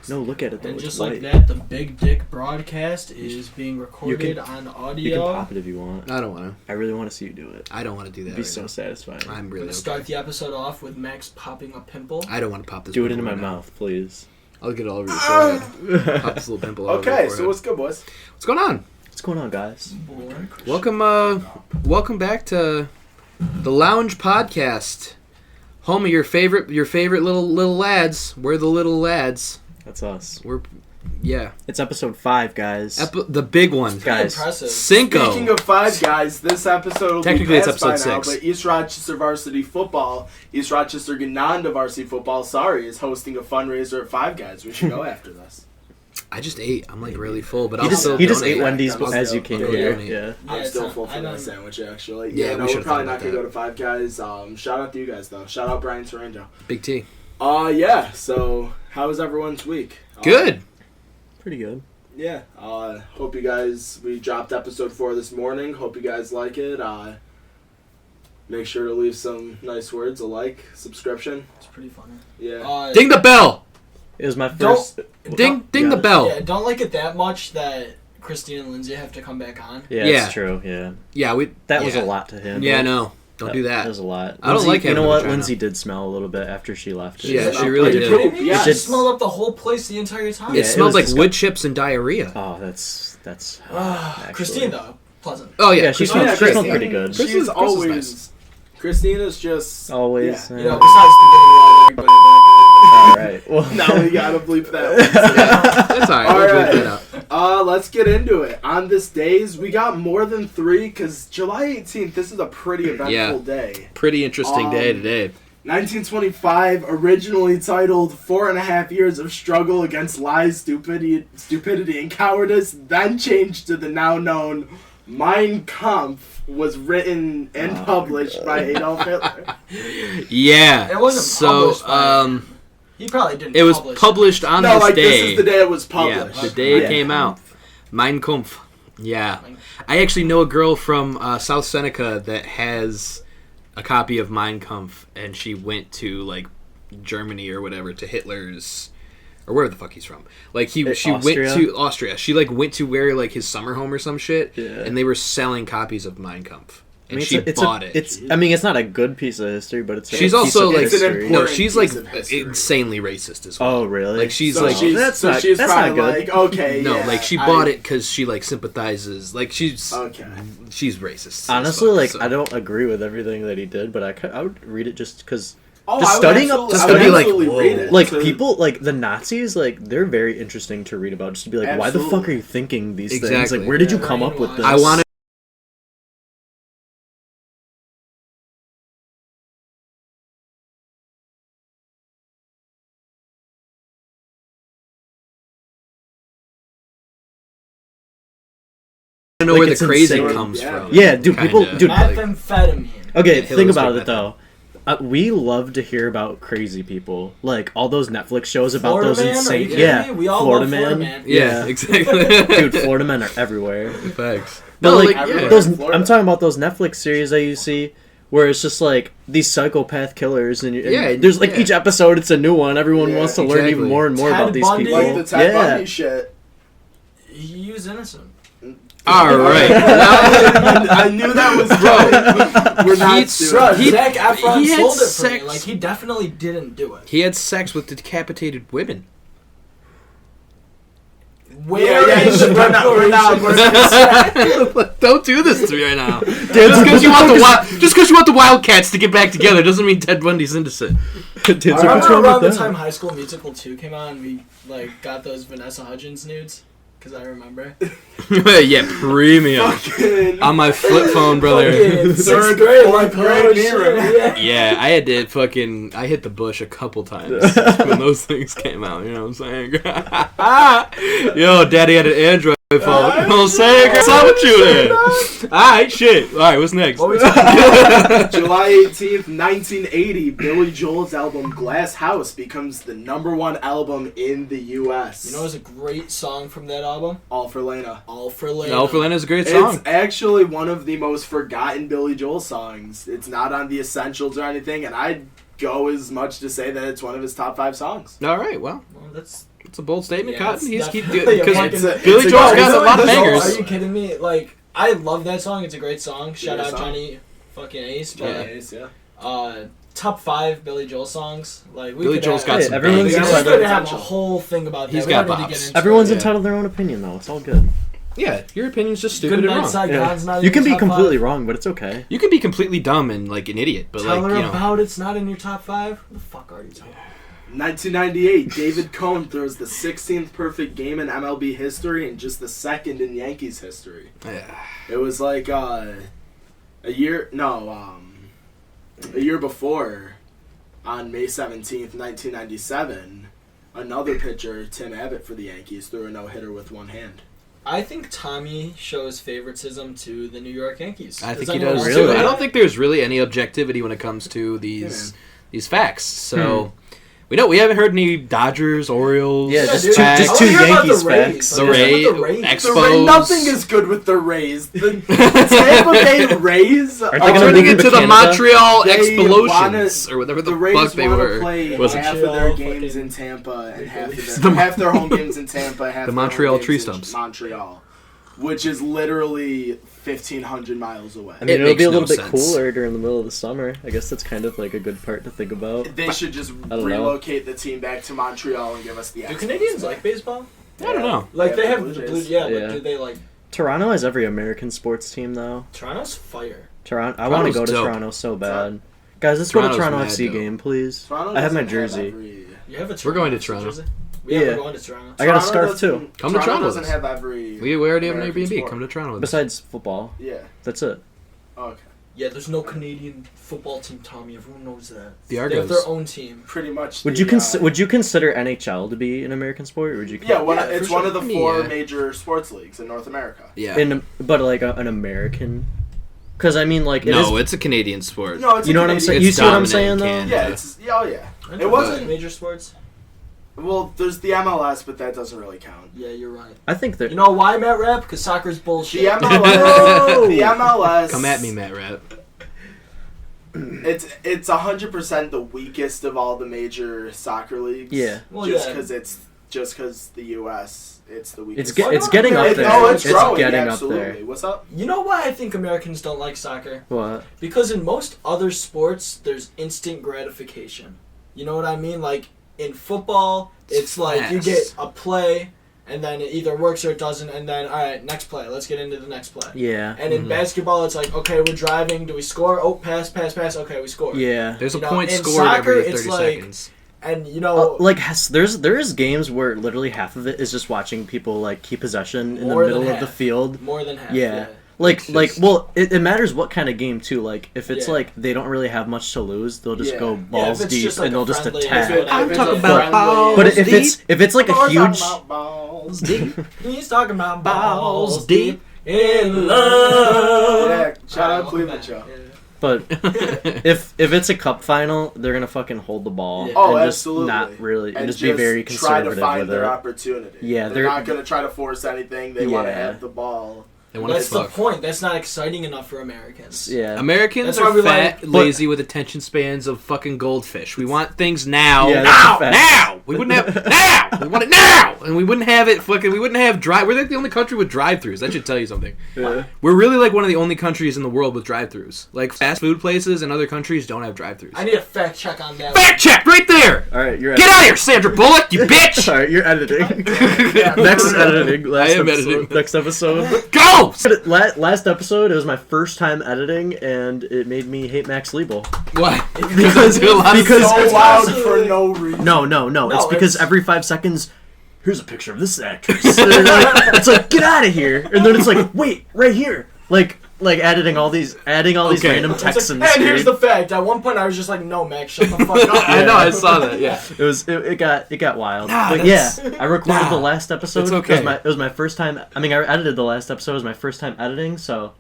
No, look at it though. And it's just white. like that, the Big Dick broadcast is being recorded on audio. You can pop it if you want. I don't want to. I really want to see you do it. I don't want to do that. It'd be so satisfying. I'm We're really going to start the episode off with Max popping a pimple. I don't want to pop this. Do it into my right now. mouth, please. I'll get it all over your forehead. Pop this little pimple. All over your Okay, forehead. so what's good, boys? What's going on? What's going on, guys? Welcome back to the Lounge Podcast, home of your favorite little lads. We're the little lads. That's us. Yeah. It's episode 5, guys. The big one, guys. Impressive. Cinco. Speaking of 5 guys, this episode will Technically, be it's past by episode now, 6. but East Rochester Varsity Football, East Rochester Ganonda Varsity Football, is hosting a fundraiser at 5 Guys. We should go after this. I just ate. I'm like really full, but He I'll just still ate donate. Wendy's I'll as still you came donate. here. Yeah. I'm it's still not- full for I that don't- sandwich, actually. Yeah, we we're should've probably thought not about going to go to 5 Guys. Shout out to you guys, though. Shout out Brian Taranjo. Big T. Yeah, so how was everyone's week? Good. Pretty good. Yeah, hope you guys, we dropped episode 4 this morning. Hope you guys like it. Make sure to leave some nice words, a like, subscription. It's pretty funny. Yeah. Ding the bell. It was my first... Ding the Yeah. bell. Yeah, don't like it that much that Christine and Lindsay have to come back on. Yeah, Yeah. it's true, yeah. Yeah, That was a lot to him. Yeah, no. Don't do that. That was a lot. I don't Lindsay, like you having know a what? vagina. Lindsay did smell a little bit after she left. Yeah, She's she not really pretty did. poop, You yes. just smelled up the whole place the entire time. Yeah, It it smelled was like wood chips and diarrhea. Oh, that's actually- Christine, though, pleasant. Oh yeah, Yeah, she Christine- smells Christine- pretty good. She's Christina's always... nice. Christina's just... Always. Yeah. You know, besides the getting everybody back. Alright. Well, Now we gotta bleep that. That's alright. All We'll right. bleep that out. Let's get into it. On this days, we got more than 3, because July 18th, this is a pretty eventful day. Pretty interesting day today. 1925, originally titled 4.5 Years of Struggle Against Lies, Stupidity, and Cowardice, then changed to the now known Mein Kampf, was written and published by Adolf Hitler. Yeah. It wasn't so. published by He probably didn't It was publish published on No, this like day. this is the day it was Yeah, published. the day it Yeah. came out. Mein Kampf. Yeah. I actually know a girl from South Seneca that has a copy of Mein Kampf, and she went to like Germany or whatever to Hitler's, or wherever the fuck he's from. Like she went Austria? to Austria. She like went to where like his summer home or some shit, Yeah. and they were selling copies of Mein Kampf, and it's she a- bought it. It's. I mean, it's not a good piece of history, but it's. She's a also piece of like It's an history. important no, she's like piece of history. insanely racist as well. Oh, really? Like she's So like she's, that's so not- she's that's not probably good. like, okay, no, yeah, like she bought it because she like sympathizes. Like she's Okay. she's racist. as Honestly, fuck, like so. I don't agree with everything that he did, but I would read it just because. Oh, Just I would studying up- absolutely- just I would to be like, absolutely whoa. read it. Like To- people, like the Nazis, like they're very interesting to read about. Just to be like, why the Absolutely. fuck are you thinking these things? Exactly. Like, where did you Yeah. come up with this? I want to know Like, where the it's crazy insane. comes Yeah. from. Yeah, dude. People, Kinda. dude. Like, methamphetamine. okay, Hitler's think about big it though. We love to hear about crazy people, like all those Netflix shows about Florida those Man? Are you insane. kidding Yeah, me? We all Florida love Man. Florida Man. Yeah, exactly. Dude, Florida men are everywhere. Facts. But No, like, like, yeah. those, Florida. I'm talking about those Netflix series that you see, where it's just like these psychopath killers, and Yeah, there's like yeah. each episode, it's a new one. Everyone Yeah, wants to learn even exactly. more and more Ted about these Bundy. people. like the Ted yeah. Bundy shit. He was innocent. All right. I knew that was wrong. We're not He's- doing Bro, it. Zac Efron he had sold it for sex- me. Like, he definitely didn't do it. He had sex with decapitated women. Where Yeah, is the we're not. Don't do this to me right now. Just because you want the Wildcats to get back together doesn't mean Ted Bundy's innocent. Dude, so I what's remember wrong around with the that? time High School Musical 2 came out and we like got those Vanessa Hudgens nudes. Because I remember. Yeah, premium. Fucking- On my flip phone, brother. Fucking Third, sixth grade, fourth like, grade oh, mirror. shit, yeah. Yeah, I had to I hit the bush a couple times when those things came out, you know what I'm saying? Yo, daddy had an Android phone. You know what I'm saying? What's up with you then? Alright, shit. Alright, what's next? What we talking about? July 18th, 1980, Billy Joel's album Glass House becomes the #1 album in the U.S. You know, there's a great song from that album. All for Lena. All for Lena. No, for Lena's a great song. It's actually one of the most forgotten Billy Joel songs. It's not on the essentials or anything, and I'd go as much to say that it's one of his top 5 songs. Alright, well. Well, that's It's a bold statement, Yeah, Cotton. it's He's definitely a because fucking- Billy it's a Joel's good got a song. lot of Are bangers. Are you kidding me? Like, I love that song. It's a great song. Shout Good out song. Johnny fucking Ace. But Yeah. top 5 Billy Joel songs. Like, we Billy could Joel's have, got Hey, some everyone's bangers. we entitled- could have a whole thing about that. He's We got don't need to bops. get into Everyone's it. entitled to their own opinion, though. It's all good. Yeah, your opinion's just Good stupid and Night wrong. Saigon's not You in can your be top completely 5. wrong, but it's okay. You can be completely dumb and like an idiot, but Tell like her you know. about it's not in your top 5. Who the fuck are you talking about? 1998, David Cohn throws the 16th perfect game in MLB history and just the second in Yankees history. Yeah. It was like a year before, on May 17th, 1997, another pitcher, Tim Abbott for the Yankees, threw a no-hitter with one hand. I think Tommy shows favoritism to the New York Yankees. I think Does he anyone does else too. Really? I don't think there's really any objectivity when it comes to these facts. So we haven't heard any Dodgers, Orioles. Yeah, just dude. two I two wanna hear about Yankees the Rays. facts. The Like, Rays, the Rays. Expos. Nothing is good with the Rays. The Tampa Bay Rays Are I'm they gonna turning move into to the Canada? Montreal They Explosions or whatever the Rays fuck they wanna were. play Was it? half of their Montreal games fucking- in Tampa and The- half their home games in Tampa, half The their Montreal home games Tree in Stumps. Montreal, which is literally 1,500 miles away. I mean, It it'll be a makes no little bit sense. cooler during the middle of the summer. I guess that's kind of like a good part to think about. They should just don't know. relocate the team back to Montreal and give us the Do Expos Canadians back. like baseball? I don't know. Like, they have Blue the Jays. Blue... Yeah, Yeah. but do they, like... Toronto has every American sports team, though. Toronto's fire. Toronto. I want to Toronto's go to dope. Toronto so bad. Guys, let's go to Toronto's Toronto mad FC dope. game, please. Toronto I have my doesn't jersey. every- You have a We're going to FC Toronto. jersey? Yeah. We're going to Toronto. I got a Toronto scarf, doesn't- too. Come to Toronto with doesn't us. have every. We already have an American Airbnb. sport. Come to Toronto with us. Besides football, Yeah. that's it. Oh, okay. Yeah, there's no Canadian football team, Tommy. Everyone knows that. The They have Argos. their own team. Pretty much. Would you consider NHL to be an American sport, or would you? Yeah, Yeah, it's for one sure. of the 4 Yeah. major sports leagues in North America. Yeah. But like an American, because I mean, like it is. No, it's a Canadian sport. No, it's You a know what I'm Canadian- saying? It's You see what I'm dominant saying, in though? Canada. Yeah, it It wasn't. major sports. Well, there's the MLS, but that doesn't really count. Yeah, you're right. I think that. You know why, Matt Rap? Because soccer's bullshit. The MLS. the MLS. Come at me, Matt Rat. It's 100% the weakest of all the major soccer leagues. Yeah. Well, just yeah. because the U.S. it's the weakest. It's getting up there. Oh, it's growing. getting Absolutely. up there. What's up? You know why I think Americans don't like soccer? What? Because in most other sports, there's instant gratification. You know what I mean? Like, in football, it's like you Fast. get a play, and then it either works or it doesn't, and then, alright, next play. Let's get into the next play. Yeah. And in basketball, it's like, okay, we're driving. Do we score? Oh, pass. Okay, we score. Yeah. There's a You know, point in scored soccer, every it's 30 like- seconds. And, you know... there is games where literally half of it is just watching people like keep possession in the More than middle of the half. field. more than half. Yeah. It's just- It matters what kind of game too. Like if it's Yeah. like they don't really have much to lose, they'll just Yeah. go Yeah, if balls it's deep just like and a they'll just friendly, attack. if I'm it's talking a about friendly- balls. But if it's like a Balls huge about balls. He's talking about Balls balls deep in love. Yeah, shout out Alright, Cleveland welcome show. back. Yeah. but if it's a cup final, they're gonna fucking hold the ball Yeah. Oh, and just absolutely. not really and And just be very try to conservative find with their it. opportunity. Yeah, they're they're- not going to try to force anything. They want to Yeah. have the ball. They want to That's the fuck. point. That's not exciting enough for Americans. Yeah. Americans That's why are we fat, like- lazy, with attention spans of fucking goldfish. We want things now. Yeah, now! that's a fact. Now! We wouldn't have... now! We want it now! And we wouldn't have it fucking... We wouldn't have drive... We're like the only country with drive-thrus. That should tell you something. Yeah. We're really like one of the only countries in the world with drive-thrus. Like, fast food places in other countries don't have drive-thrus. I need a fact check on that. Fact check! Right there! All right, you're Get out of here, Sandra Bullock, you bitch! All right, you're editing. Yeah, Next for real. editing. Last I am episode, editing. Next episode. Go! Last episode, it was my first time editing, and it made me hate Max Liebel. What? Because- do a lot of because- stuff. So loud absolutely- for no reason. No. It's because it's- every 5 seconds, here's a picture of this actress. And it's like, get out of here. And then it's like, wait, right here. Like adding all these Okay. random It's texts like, in and the here's screen. the fact. At one point, I was just like, "No, Max, shut the fuck up." I know, I saw that, yeah. It got wild. Nah, but that's- yeah, I recorded nah, the last episode. it's okay. It was my first time. I mean, I edited the last episode. It was my first time editing, so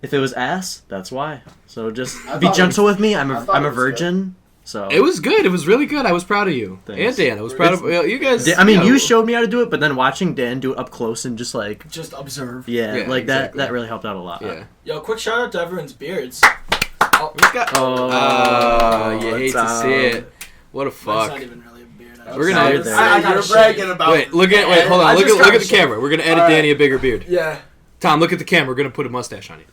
if it was ass, that's why. So just I be thought it gentle was- with me. I I'm thought a it was virgin. So It was good. It was really good. I was proud of you. Thanks. And Dan. I was proud of you guys. I mean, know. you showed me how to do it, but then watching Dan do it up close and just like, Just observe. yeah, Yeah, like exactly. that really helped out a lot. Yeah. Yo, quick shout out to everyone's beards. Who's got... Oh, you hate it's to see it. What a Mine's fuck. not even really a beard. We're gonna edit that. I You're bragging about. Wait, hold on. I Look just at got the camera. We're gonna edit All right. Danny a bigger beard. Yeah. Tom, look at the camera. We're gonna put a mustache on you.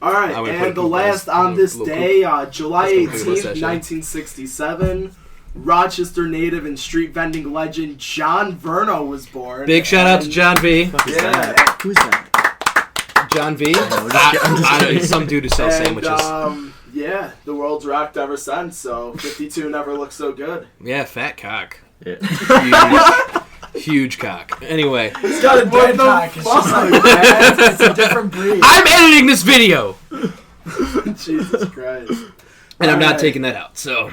All right, I would put and a the poop last on on this little day, July Let's go 18th, put a mustache on. 1967, Rochester native and street vending legend John Verno was born. Big shout out to And- John V. Who's Yeah. that? Who's that? John V. I'm just kidding. Some dude who sells And, sandwiches. yeah, the world's rocked ever since, so 52 never looked so good. Yeah, fat cock. Yeah. Huge cock. Anyway, It's got a What dead the cock. It's just fuck, like man? it's a different breed. I'm editing this video, Jesus Christ. and I'm not Alright. taking that out. So,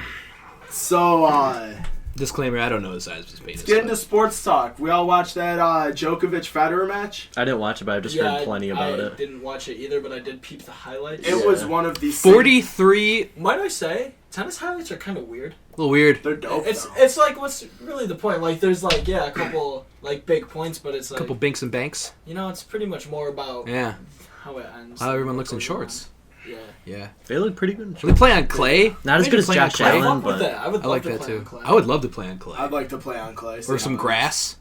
So, disclaimer: I don't know the size of his penis. let's get into sports talk. We all watched that Djokovic Federer match. I didn't watch it, but I've just heard plenty about I it. didn't watch it either, but I did peep the highlights. It was one of the 43. Might I say, tennis highlights are kind of weird. A little weird. They're dope. It's though. it's like, what's really the point? Like, there's like, yeah, a couple like big points, but it's A like, couple binks and banks. you know, it's pretty much more about Yeah. how it ends. How than everyone what looks in goes shorts. on. Yeah. Yeah. They look pretty good. Should we play on clay? Not as Maybe good as play on Josh clay. I Allen, fuck with but that. I would I love like to that play too. on clay. I would love to play on clay. I'd like to play on clay. see Or how some it grass.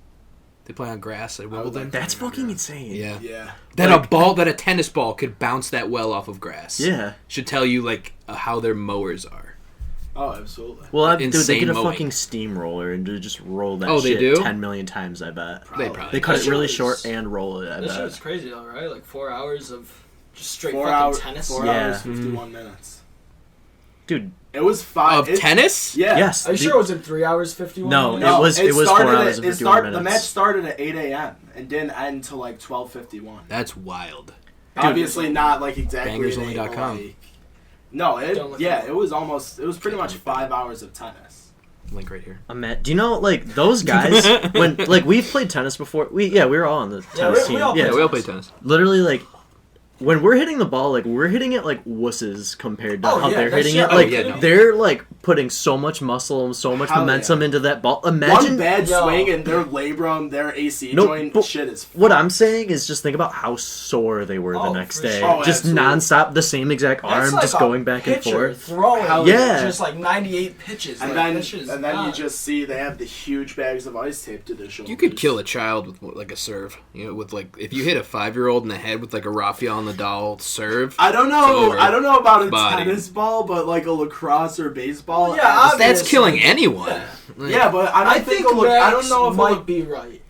They play on grass at would Wimbledon. like that's fucking insane. Yeah. is. Yeah. That a tennis ball could bounce that well off of grass. Yeah. Should tell you like how their mowers are. Oh, absolutely. Well, dude, they Insane get a mowing. fucking steamroller and they just roll that Oh, they shit do? 10 million times, I bet. They probably They cut That it really shit short was- and roll it, I This shit was bet. crazy though, right? Like 4 hours of just straight 4 fucking hours. tennis. 4 Yeah. hours, 51 minutes. Dude, It was 5 of tennis. Yeah. yes. Are you the- sure it was in 3 hours 51? No, minutes? it was 4 started hours and 51 minutes. The match started at 8 a.m. and didn't end till like 12:51. That's wild. Obviously not like exactly. Bangersonly.com. Like, no, Don't look yeah, it up. it was almost. It was pretty much 5 hours of tennis. Link right here. Do you know, like, those guys, when, like, we've played tennis before. We were all on the tennis we team. all Yeah, played we all play tennis. Literally, like, when we're hitting the ball, like, we're hitting it like wusses compared to Oh, how yeah, they're that hitting shit- it. oh, Like, yeah, no. they're, like, putting so much muscle and so much Hell momentum yeah. into that ball. One Imagine bad Yo. swing and their labrum, their AC No, joint, but shit is. what I'm saying is just think about how sore they were the Oh, next for day. sure. Oh, Just absolutely. nonstop, the same exact That's arm, like just a going back and pitcher forth. throwing Yeah. just like 98 pitches. And like, then, that shit is and then you nuts. just see they have the huge bags of ice tape to their shoulders. You could kill a child with like a serve. You know, with like if you hit a 5-year-old in the head with like a Rafael Nadal serve. I don't know. Over. I don't know about a Body. tennis ball, but like a lacrosse or baseball. Well, yeah, I- That's obviously. killing anyone. Yeah. Like, yeah, but I don't I think. think I don't know if might be right.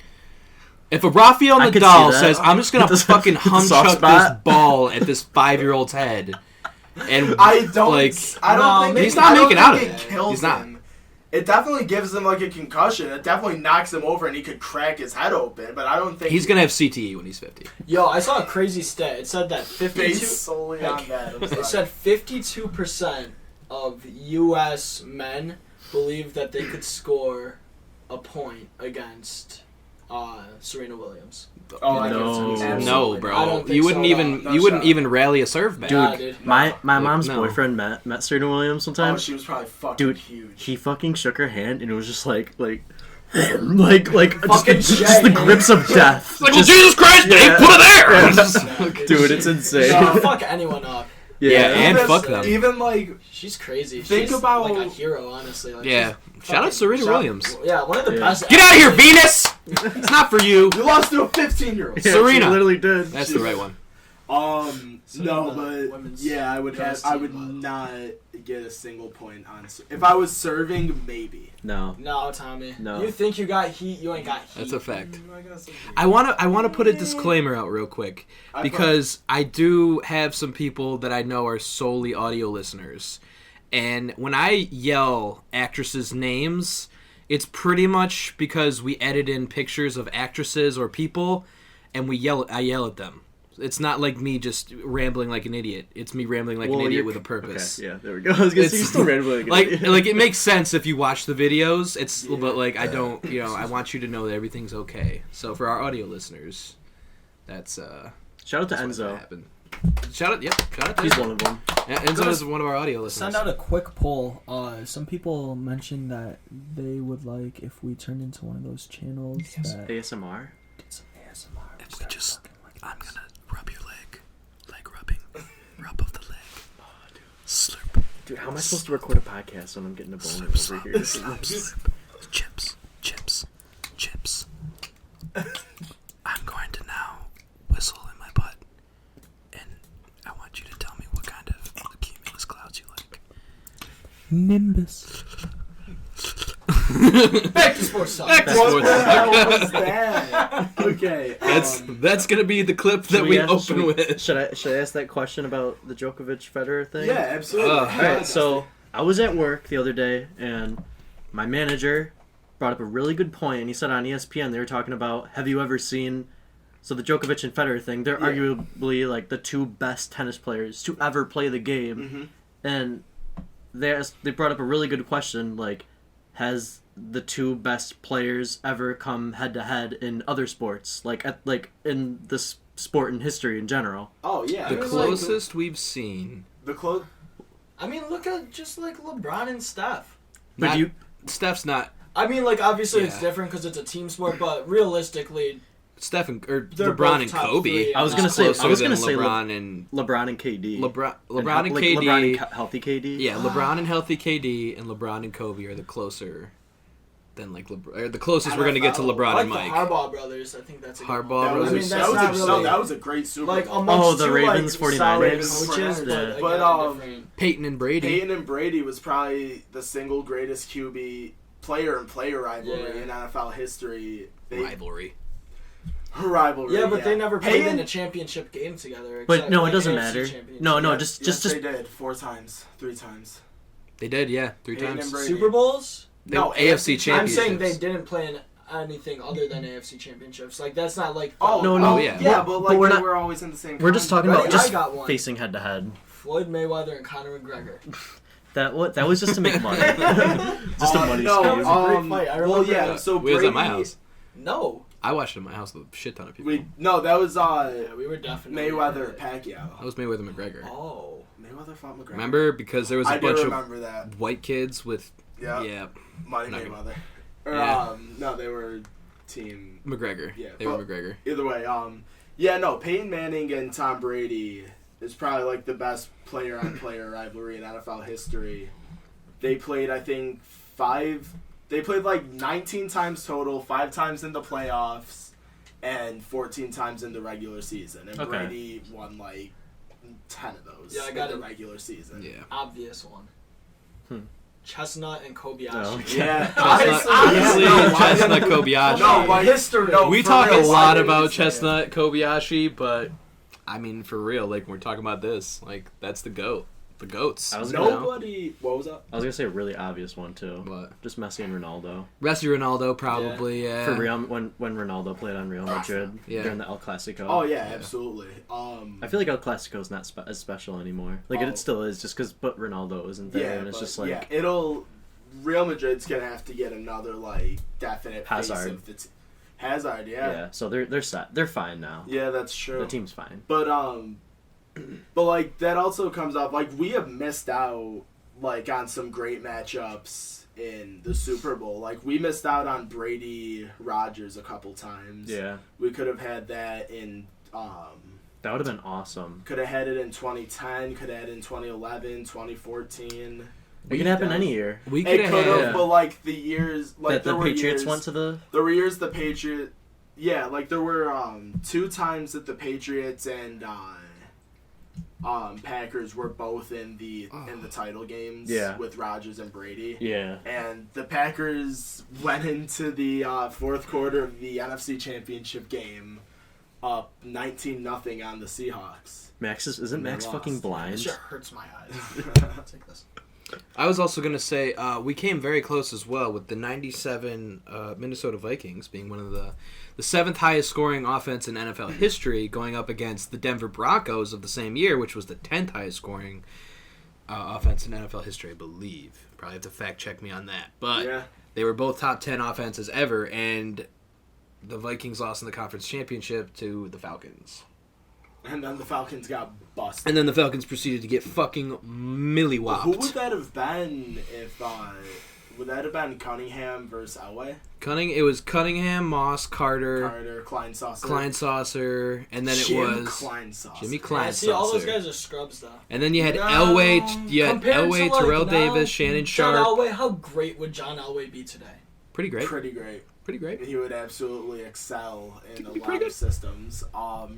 If a Rafael I could Nadal see that. says, "I'm just gonna With the- fucking with the soft humchuck this spot. ball at this 5-year-old's head," and I don't. like I don't No, think he's it- not I don't making out think of it it. kills He's not. him. It definitely gives him like a concussion. It definitely knocks him over, and he could crack his head open. But I don't think he's gonna have CTE when he's 50. Yo, I saw a crazy stat. It said that 52. based solely on that. I'm It sorry. said 52% of U.S. men believe that they could score a point against Serena Williams. Oh, I No. guess it's No, I bro, don't think you wouldn't so, even no you wouldn't shot. even rally a serve back. Nah, dude. My Like, mom's no. boyfriend met Serena Williams Oh, sometime. she was probably fucking Dude, huge. he fucking shook her hand and it was just like just, Fucking just the Jay. grips of death. Like, well, Just- Jesus Christ, Dave, Yeah. put it there! Yeah. Nah, Dude, it's insane. No, fuck anyone up. Yeah, and Even- fuck them. Even like She's crazy. Think She's about- like a hero, honestly. Like, Yeah. she's Shout out fucking- Serena shout- Williams. Yeah, one of the Yeah. best. Get out of here, Venus! It's not for you. you lost to a 15-year-old. Yeah, Serena. she literally did. That's the right one. So No, the but women's yeah, I would tennis have. I team, would but- not get a single point on. If I was serving, maybe. No. No, Tommy. No. You think you got heat? You ain't got heat. That's a fact. I guess I wanna put a disclaimer out real quick I because I do have some people that I know are solely audio listeners, and when I yell actresses' names, it's pretty much because we edit in pictures of actresses or people, and I yell at them. It's not like me just rambling like an idiot. It's me rambling like an idiot with a purpose. Okay, yeah, there we go. I was gonna say, you're still rambling. like it makes sense if you watch the videos. But like I don't, I want you to know that everything's okay. So for our audio listeners, that's Shout out to what's gonna Enzo. happen. Shout out to He's Enzo. one of them. Yeah, Enzo is one of our audio listeners. Send out a quick poll. Some people mentioned that they would like if we turned into one of those channels that ASMR. did some ASMR. If we just, I'm gonna rub your leg rubbing, rub of the leg. Slurp. Dude, how am I supposed to record a podcast when I'm getting a boner over here? Chin I'm going to now whistle in my butt, and I want you to tell me what kind of cumulus clouds you like. Nimbus. Back to sports talk. Back to What sports the hell talk. was that? Okay. That's gonna be the clip that we open with. Should I ask that question about the Djokovic Federer thing? Yeah, absolutely. Oh, All right. So I was at work the other day, and my manager brought up a really good point, and he said on ESPN they were talking about, have you ever seen, so the Djokovic and Federer thing, they're Yeah. arguably like the two best tennis players to ever play the game, and they brought up a really good question, like, has the two best players ever come head to head in other sports, like in this sport in history in general? Oh yeah. The I mean, closest we've seen. I mean, look at just like LeBron and Steph. But Steph's not. I mean, like, obviously it's Yeah. different because it's a team sport, but realistically, They're They're LeBron both and top Kobe. three. I was Not gonna say Closer than LeBron LeBron and KD. LeBron and like KD. LeBron and healthy KD. Yeah, LeBron and healthy KD and LeBron and Kobe are the closer than like the closest we're gonna get to NFL. LeBron I and like Mike. the Harbaugh brothers. I think that's a good Harbaugh one. brothers. I mean, that's not really that was a great Super like Bowl. amongst the two, Ravens, like, 49ers. solid Ravens, coaches, 49ers. but, But, again, different. Peyton and Brady. Peyton and Brady was probably the single greatest QB player and player rivalry in NFL history. Rivalry. Rivalry. Yeah, but they never played Peyton, in a championship game together. But except, no, like, it doesn't AFC matter. championship. No, Yes, just they did 3 times. They did, yeah, 3 Peyton times. and Brady. Super Bowls. No, AFC I'm championships. saying they didn't play in anything other than AFC championships. Like that's not like No, Oh, yeah. Yeah, but like we're they not- were always in the same. We're just talking Ready? about I just got one. facing head to head. Floyd Mayweather and Conor McGregor. That was just to make money. Just a money no, scheme. was a great fight. I well, remember yeah. that. So We was Brady, at my house. No, I watched it at my house with a shit ton of people. that was yeah, we were definitely Mayweather Pacquiao. That was Mayweather McGregor. Oh, Mayweather fought McGregor. Remember? Because there was a I do bunch of remember that. white kids with Yeah, Money Not Mayweather. Or, Yeah. no, they were team. McGregor. Yeah, They were but- McGregor. Either way, Peyton Manning and Tom Brady is probably like the best player-on-player rivalry in NFL history. They played, I think, They played like 19 times total, 5 times in the playoffs, and 14 times in the regular season. And Okay. Brady won like 10 of those Yeah, I got in the it. regular season. Yeah. obvious one. Hmm. Chestnut and Kobayashi. No. Yeah, Chestnut, honestly, obviously, no, Chestnut Kobayashi. No, like history. no, We for talk a real, lot I didn't about even say it. Chestnut Kobayashi, but I mean, for real, like when we're talking about this, like that's the goat, the goats. I was gonna- Nobody. What was that? I was gonna say a really obvious one too. What? Just Messi and Ronaldo. Messi, Ronaldo, probably. Yeah. For Real, when Ronaldo played on Real Madrid Yeah. during the El Clasico. Oh yeah, Yeah. absolutely. I feel like El Clasico is not as special anymore. Like Oh. it still is, just because but Ronaldo isn't there, yeah, and it's but, just like yeah, Real Madrid's gonna have to get another like definite face Hazard. of the Hazard. yeah. Yeah. So they're set. They're fine now. Yeah, that's true. The team's fine. But like that also comes up like we have missed out like on some great matchups in the Super Bowl. Like we missed out on Brady Rodgers a couple times. Yeah, We could have had that in that would have been awesome. could have had it in 2010, could have had it in 2011, 2014. It can happen any year. We could It have could have, had. but like the years like That the there were Patriots years, went to the. There were years the Patriot, yeah, like there were 2 times that the Patriots and Packers were both in the title games Yeah. with Rodgers and Brady. Yeah. And the Packers went into the fourth quarter of the NFC Championship game up 19-0 on the Seahawks. Max isn't And they Max lost. fucking This blind? shit hurts my eyes. Take this. I was also gonna say we came very close as well with the '97 Minnesota Vikings being one of the 7th highest scoring offense in NFL history, going up against the Denver Broncos of the same year, which was the 10th highest scoring offense in NFL history, I believe. Probably have to fact check me on that, but Yeah. they were both top 10 offenses ever, and the Vikings lost in the conference championship to the Falcons. And then the Falcons got busted. And then the Falcons proceeded to get fucking millywopped. Who would that have been if would that have been Cunningham versus Elway? It was Cunningham, Moss, Carter, Kleinsaucer, and then Jim it was Kleinsaucer. Jimmy Yeah, see, all those Kleinsaucer. guys are scrubs, though. And then you had No, Elway, compared to, like, Terrell now, Davis, Shannon John Sharp. Elway, how great would John Elway be today? Pretty great. Pretty great. Pretty great. He would absolutely excel in a be lot pretty of good. systems.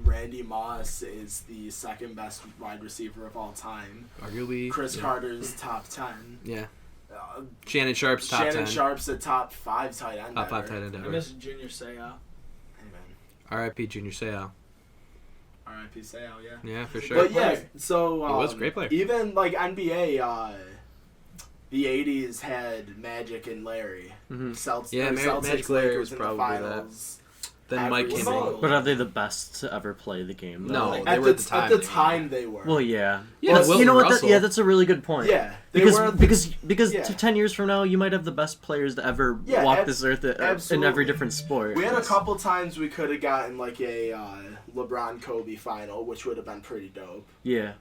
Randy Moss is the second best wide receiver of all time. Arguably. Chris Carter's top 10. Yeah. Uh, Shannon Sharp's top 10. Shannon Sharp's a top 5 tight end. Top 5 ever. tight end I ever. miss Junior Seau. Amen. R.I.P. Junior Seau. R.I.P. Seau, yeah. Yeah, for sure. But yeah, so He was a great player. even like NBA, the '80s had Magic and Larry. Mhm. Celtics, Yeah, Celtics, Magic Larry Lakers was in probably the that. finals. Then Every Mike came single- in. But are they the best to ever play the game? Though? No, Like, they At were the, at the time. At the they were. time, they were. well, yeah. Yeah, Well, Wilson you know what? Russell. Yeah, that's a really good point. Yeah, they Because were. because yeah. 10 years from now, you might have the best players to ever Yeah, walk this earth in absolutely. every different sport. We had a Yes. couple times we could have gotten like a LeBron Kobe final, which would have been pretty dope. Yeah.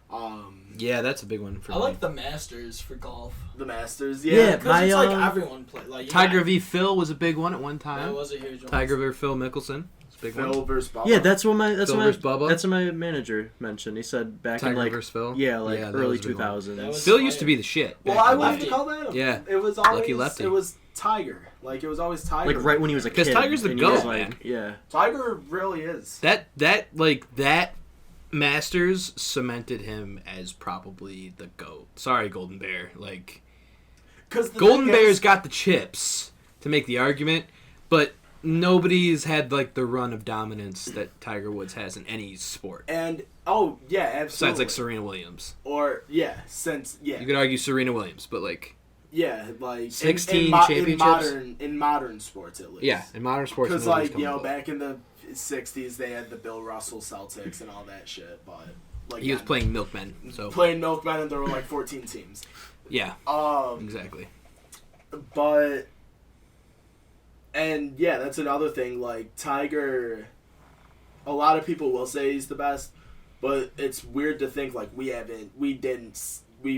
Yeah, that's a big one for I me. like the Masters for golf. The Masters, Yeah, yeah. Because it's like My, everyone play. Like, Tiger v. Phil was a big one at one That time. was a huge one. Tiger v. Phil Mickelson. It's a big Phil one. versus Bubba. Yeah, that's what my Phil versus Bubba. that's what my manager mentioned. He said back in Tiger like versus Phil. yeah, like that early was a big one. 2000s. That was- Phil used to be the shit. Well, back I in the wouldn't day. call that him. Yeah. It was always Lucky lefty. It was Tiger. Like it was always Tiger. Like right when he was a kid. 'Cause Tiger's the and he was GOAT, like, man. Yeah. Tiger really is. That Masters cemented him as probably the GOAT. Sorry, Golden Bear. Like, Because Golden Bear's got the chips to make the argument, but nobody's had like the run of dominance that Tiger Woods has in any sport. And oh yeah, absolutely. Besides like Serena Williams. Or yeah, since yeah, You could argue Serena Williams, but like yeah, like 16 in championships? in modern sports at least. yeah, in modern sports Because nobody's like you know coming close. back in the '60s they had the Bill Russell Celtics and all that shit, but like He was yeah, playing milkmen, so playing milkmen and there were like 14 teams. yeah, Um, exactly. but and yeah, that's another thing. Like Tiger, a lot of people will say he's the best, but it's weird to think like we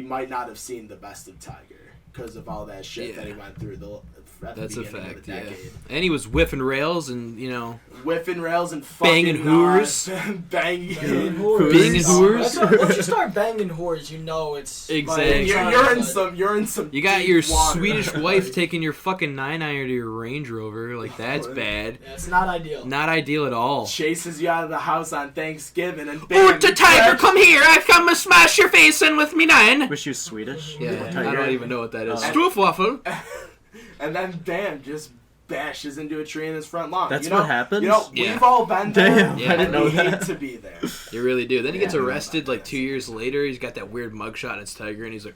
might not have seen the best of Tiger because of all that shit that he Yeah. went through at the That's a beginning of fact. the Yeah, decade. and he was whiffing rails and Whiffing rails and fucking Banging whores. banging Banging whores. Banging whores. Once you start banging whores, you know it's Exactly. Like, you're in some. you got deep your water. Swedish wife Like, taking your fucking 9-iron to your Range Rover. Like that's bad. Yeah, it's not ideal. Not ideal at all. chases you out of the house on Thanksgiving and Oh, bam, the Tiger, come here! I've come to smash your face in with me 9. Wish he was Swedish. Yeah, Tiger. I don't even know what that is. Oh. Stoofwaffle. and then bam, just bashes into a tree in his front lawn. That's you know, what happens? You know, Yeah. we've all been there. Damn, I didn't and we know that. hate to be there. You really do. Then he gets Yeah. arrested like 2 years later. He's got that weird mugshot and it's Tiger, and he's like,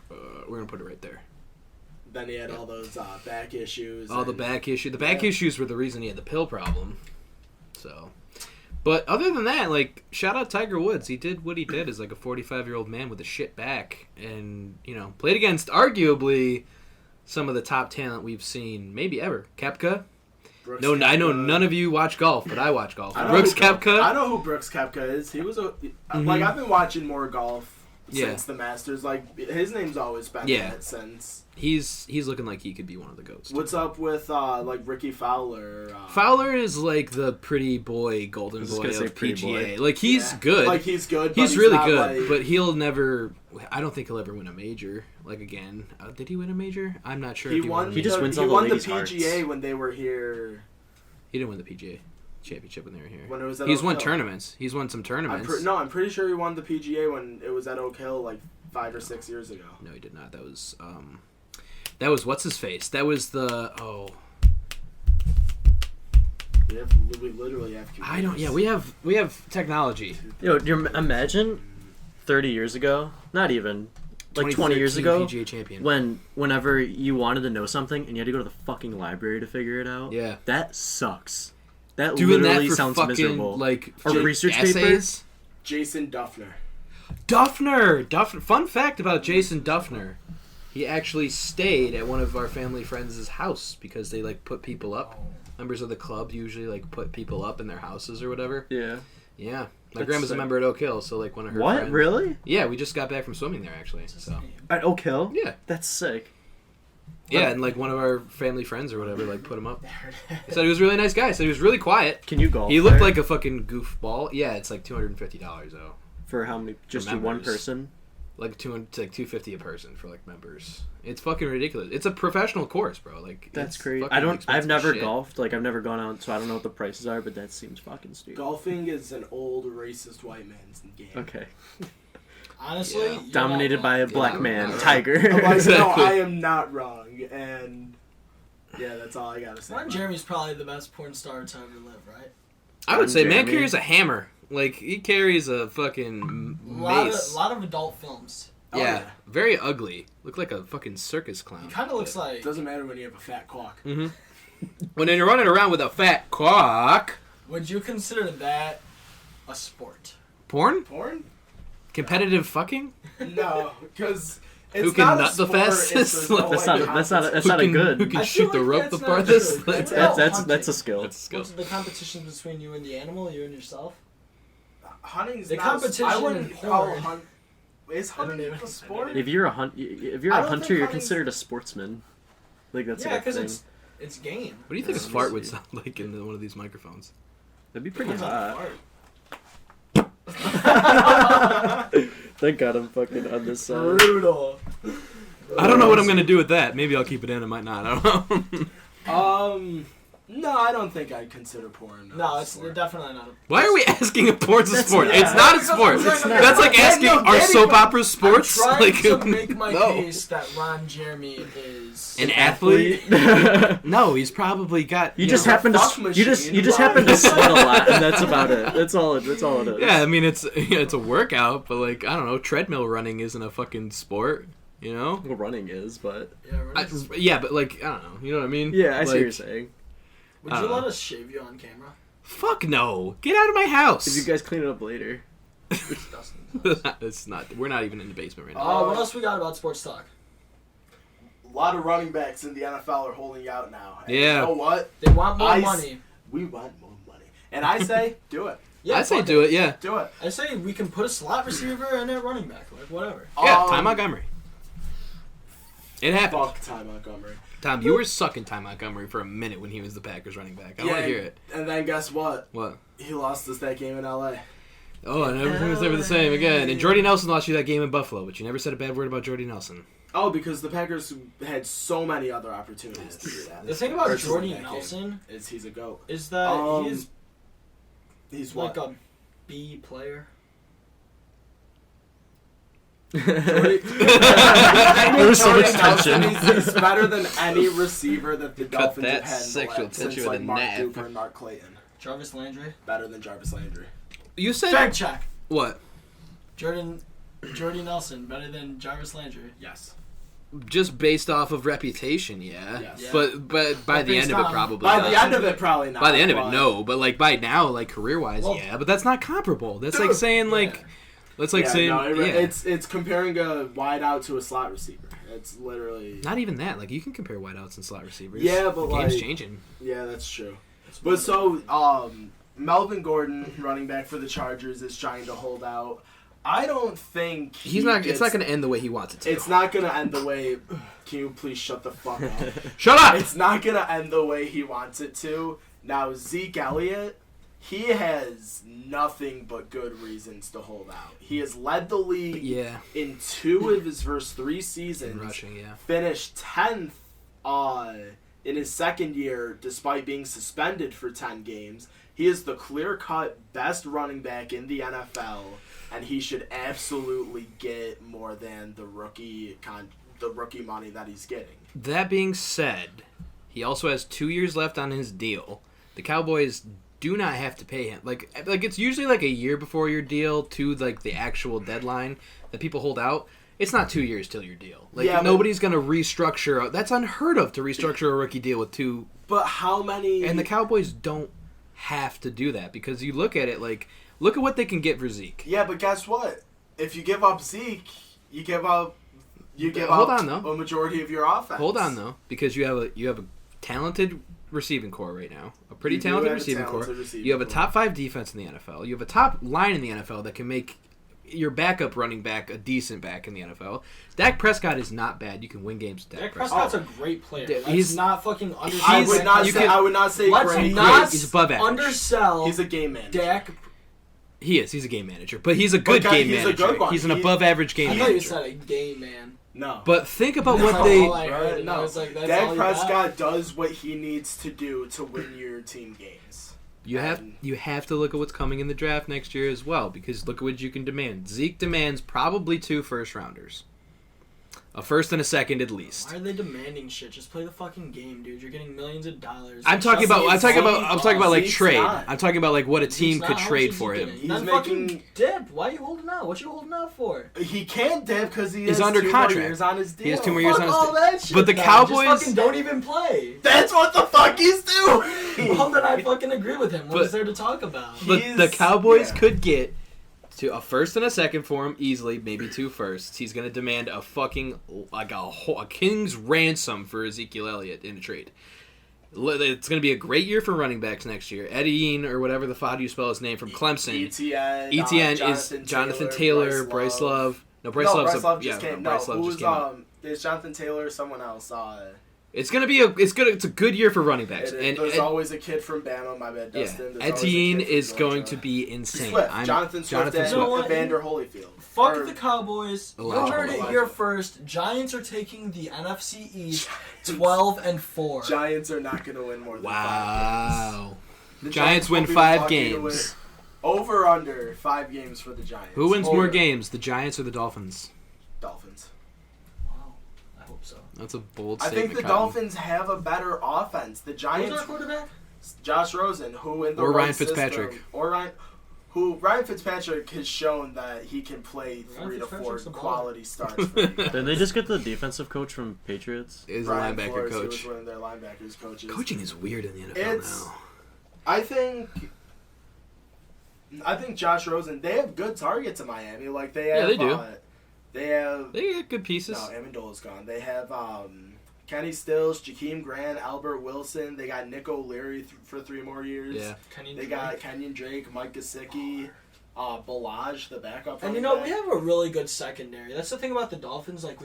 we're gonna put it right there. Then he had all those back issues. All the and- back issue. The back Yeah. issues were the reason he had the pill problem. So, but other than that, like, shout out Tiger Woods. He did what he did as like a 45-year-old man with a shit back, and played against arguably some of the top talent we've seen maybe ever. Koepka. Brooks No, I know Koepka. none of you watch golf, but I watch golf. I know Brooks who Koepka. I know who Brooks Koepka is. He was like I've been watching more golf Yeah. since the Masters. Like his name's always been Yeah. that since. He's looking like he could be one of the goats. too. What's up with like Ricky Fowler? Fowler is like the pretty boy, golden I was boy gonna say of pretty PGA. boy. Like he's Yeah. good. Like he's good. But he's really not, good, like- but he'll never. I don't think he'll ever win a major. Like again, did he win a major? I'm not sure. he if won. a He just major. wins He all the won the ladies' PGA hearts. when they were here. He didn't win the PGA championship when they were here. When it was at He's Oak won Hill. tournaments. He's won some tournaments. I'm pretty sure he won the PGA when it was at Oak Hill like 5 or 6 years ago. No, he did not. That was what's his face. That was the We literally have. I don't. Yeah, we have technology. Yo, imagine 30 years ago, not even, like 20 years 2013 ago, PGA champion. whenever you wanted to know something and you had to go to the fucking library to figure it out. Yeah. That sucks. That Doing literally that for sounds fucking miserable. like A research paper? essays. Jason Duffner. Duffner. Fun fact about Jason Duffner. He actually stayed at one of our family friends' house because they like put people up. Members of the club usually like put people up in their houses or whatever. Yeah. Yeah. My That's grandma's a sick. member at Oak Hill, so like one of her What? friends. Really? Yeah, we just got back from swimming there actually. So At Oak Hill? yeah. That's sick. Yeah, and like one of our family friends or whatever like put him up. Said he was a really nice guy. Said he was really quiet. Can you golf He looked there? like a fucking goofball. Yeah, it's like $250 though. For how many? Just you one members. person? like $250 a person for like members. It's fucking ridiculous. It's a professional course, bro. Like That's it's crazy. fucking I've expensive never shit. golfed. Like I've never gone out, so I don't know what the prices are. But that seems fucking stupid. Golfing is an old racist white man's game. Okay. Honestly, Yeah. you're Dominated not by a wrong. black Yeah, man, not Tiger. I'm like, Exactly. no, I am not wrong, and yeah, that's all I gotta say. Ron about it. Jeremy's probably the best porn star to ever live, right? I would say man Jeremy. carries a hammer. Like he carries a fucking mace. Lot of adult films. Oh, yeah, very ugly. Look like a fucking circus He clown. kind of looks It like. doesn't matter when you have a fat quack. Mm-hmm. When you're running around with a fat cock. Would you consider that a sport? Porn? Porn? Competitive fucking? No, because it's Who can not a nut the sport, fastest? it's- there's no, That's like, not. That's not. That's Who not a can- good. Who can I shoot feel the like rope the that's not farthest? true. Like, That's a skill. That's a skill. What's the competition between you and the animal, you and yourself? Hunting's The not competition I in wouldn't call porn. hunt. Is I don't hunting even- a sport? If you're a I don't hunter, think you're hunting's- considered a sportsman. Like that's Yeah, a because thing. it's game. What do you think a Yeah, fart let me would see. sound like in one of these microphones? That'd be pretty Depends on the hot. fart. Thank God I'm fucking on this side. Brutal. I don't know what I'm gonna do with that. Maybe I'll keep it in. I might not. I don't know. No, I don't think I'd consider porn. No, a it's sport. definitely not. Why are we asking if porn's a That's sport? not- It's not a Because sport. I'm trying to- That's like Yeah, asking, no, are Danny, soap but operas sports? I'm trying Like, to make my no. case that Ron Jeremy is An athlete? No, he's probably got. You just know- happen to fuck you just machine. happen to sweat a lot, and that's about it. That's all it is. Yeah, I mean it's a workout, but like I don't know, treadmill running isn't a fucking sport, you know? Well, running is, but Yeah, but like I don't know, you know what I mean? yeah, I see what Like, you're saying. Would I you don't let know. us shave you on camera? Fuck no, get out of my house. If you guys clean it up later. It's not. We're not even in the basement right now. What else we got about sports talk? A lot of running backs in the NFL are holding out now. And Yeah. You know what? They want more I money. We want more money. And I say, do it. Yeah, I say fuck do it. Yeah, Do it. I say we can put a slot receiver and a running back, like whatever. yeah. Ty Montgomery. It happened. Fuck Ty Montgomery. Tom, you were sucking Ty Montgomery for a minute when he was the Packers running back. I want to hear it. And then guess what? What? He lost us that game in LA. Oh, and everything was never the same again. And Jordy Nelson lost you that game in Buffalo, but you never said a bad word about Jordy Nelson. Oh, because the Packers had so many other opportunities to do that. The thing about Versus Jordy in that game Nelson is he's a goat. is that he's He's like what? a B player. Jordy- There was so much Jordy Nelson, tension. He's better than any receiver that the Cut Dolphins that have had in the sexual last, tension since with like a Mark nap. Duper and Mark Clayton. Jarvis Landry. Better than Jarvis Landry. You said Fact check. what? Jordy Nelson better than Jarvis Landry. Yes. Just based off of reputation, yeah. Yes. Yeah. But by the based end of it, on- probably. By not. the end of it, probably not. By the end of it, but- no. But like by now, like career wise, Well, yeah. But that's not comparable. That's like dude, saying like, yeah. that's like saying no, yeah. it's comparing a wide out to a slot receiver. It's literally. Not even that. Like you can compare wideouts and slot receivers. Yeah, but the game's like- changing. Yeah, that's true. But so, Melvin Gordon, running back for the Chargers, is trying to hold out. I don't think He's not. It's not going to end the way he wants it to. It's not gonna end the way. Can you please shut the fuck up? Shut up. It's not gonna end the way he wants it to. Now Zeke Elliott, he has nothing but good reasons to hold out. He has led the league Yeah. in 2 of his first 3 In seasons. rushing, yeah. Finished 10th in his second year, despite being suspended for 10 games. He is the clear-cut best running back in the NFL, and he should absolutely get more than the rookie money that he's getting. That being said, he also has 2 years left on his deal. The Cowboys do not have to pay him. Like it's usually like a year before your deal to like the actual deadline that people hold out. It's not 2 years till your deal. Like Yeah, but- nobody's gonna restructure. That's unheard of to restructure a rookie deal with 2. But how many? And the Cowboys don't have to do that because you look at it like look at what they can get for Zeke. Yeah, but guess what? If you give up Zeke, you give up Hold on, though. a majority of your offense. Hold on though, because you have a talented receiving core right now, a pretty You do talented have a receiving talented core. receiving You have a core. top 5 defense in the NFL. You have a top line in the NFL that can make your backup running back a decent back in the NFL. Dak Prescott is not bad. You can win games with Dak Dak Prescott. Prescott's a great player. Dude, Let's he's- not fucking undersell. I would not you say. can- I would not say Let's great. not He's above average. undersell He's a game man. Dak He is. He's a game manager, but he's a good game he's a manager. good one. He's an above-average game I thought you manager. said a gay man. No. But think about That's what they. all I heard, and I was like, that's all Dak you got? Prescott does what he needs to do to win your team games. You have to look at what's coming in the draft next year as well, because look at what you can demand. Zeke demands probably 2 first-rounders. A first and a second at least. Why are they demanding shit? Just play the fucking game, dude. You're getting millions of dollars. I'm talking about like Zeke's trade. not. I'm talking about like what a team Zeke's could not. How trade much is for he him. getting? He's Then making- fucking dip. Why are you holding out? What you holding out for? He can't dip because he He's has under 2 contract. more years on his deal. He has 2 more years Fuck on his all deal. that shit. But the then. Cowboys- Just fucking don't even play. That's what the fuck he's doing. Well, then I fucking agree with him. What But- is there to talk about? But the Cowboys yeah. could get to a first and a second for him easily, maybe 2 firsts. He's going to demand a fucking like a king's ransom for Ezekiel Elliott in a trade. It's going to be a great year for running backs next year. Eddie or whatever the fuck you spell his name from Clemson. ETN is Jonathan Taylor, Bryce Love. No, Bryce Love's Bryce Love yeah, just came. Bryce Love who just was came out. There's Jonathan Taylor, someone else. It's a good year for running backs. And there's always a kid from Bama. My bad, Dustin. yeah, Etienne is going to be insane. Jonathan Swift and You know what? Evander Holyfield. Fuck the Cowboys. You Elijah. heard it here first. Giants are taking the NFC East 12-4. Giants are not going to win more than 5 Wow. games. The Giants win will be 5 lucky to games. win. Over under 5 games for the Giants. Who wins Over. more games, the Giants or the Dolphins? Dolphins. Wow. I hope so. That's a bold I statement. think the Cotton. Dolphins have a better offense. The Who's Giants, our quarterback? Josh Rosen, who in the Or right Ryan Fitzpatrick. system, or Ryan Fitzpatrick has shown that he can play 3 to 4 Fitzpatrick's the baller. quality starts for the Giants. Didn't they just get the defensive coach from Patriots? Is a Brian linebacker Flores, coach. He was one of their linebackers coaches. Coaching is weird in the NFL It's- now. I think Josh Rosen. They have good targets in Miami. Like they have. Yeah, they do. They have. They get good pieces. No, Amendola's gone. They have Kenny Stills, Jakeem Grant, Albert Wilson. They got Nick O'Leary for 3 more years. Yeah. They got Kenyon Drake, Mike Gesicki, Balaj, the backup. And running we back. have a really good secondary. That's the thing about the Dolphins. Like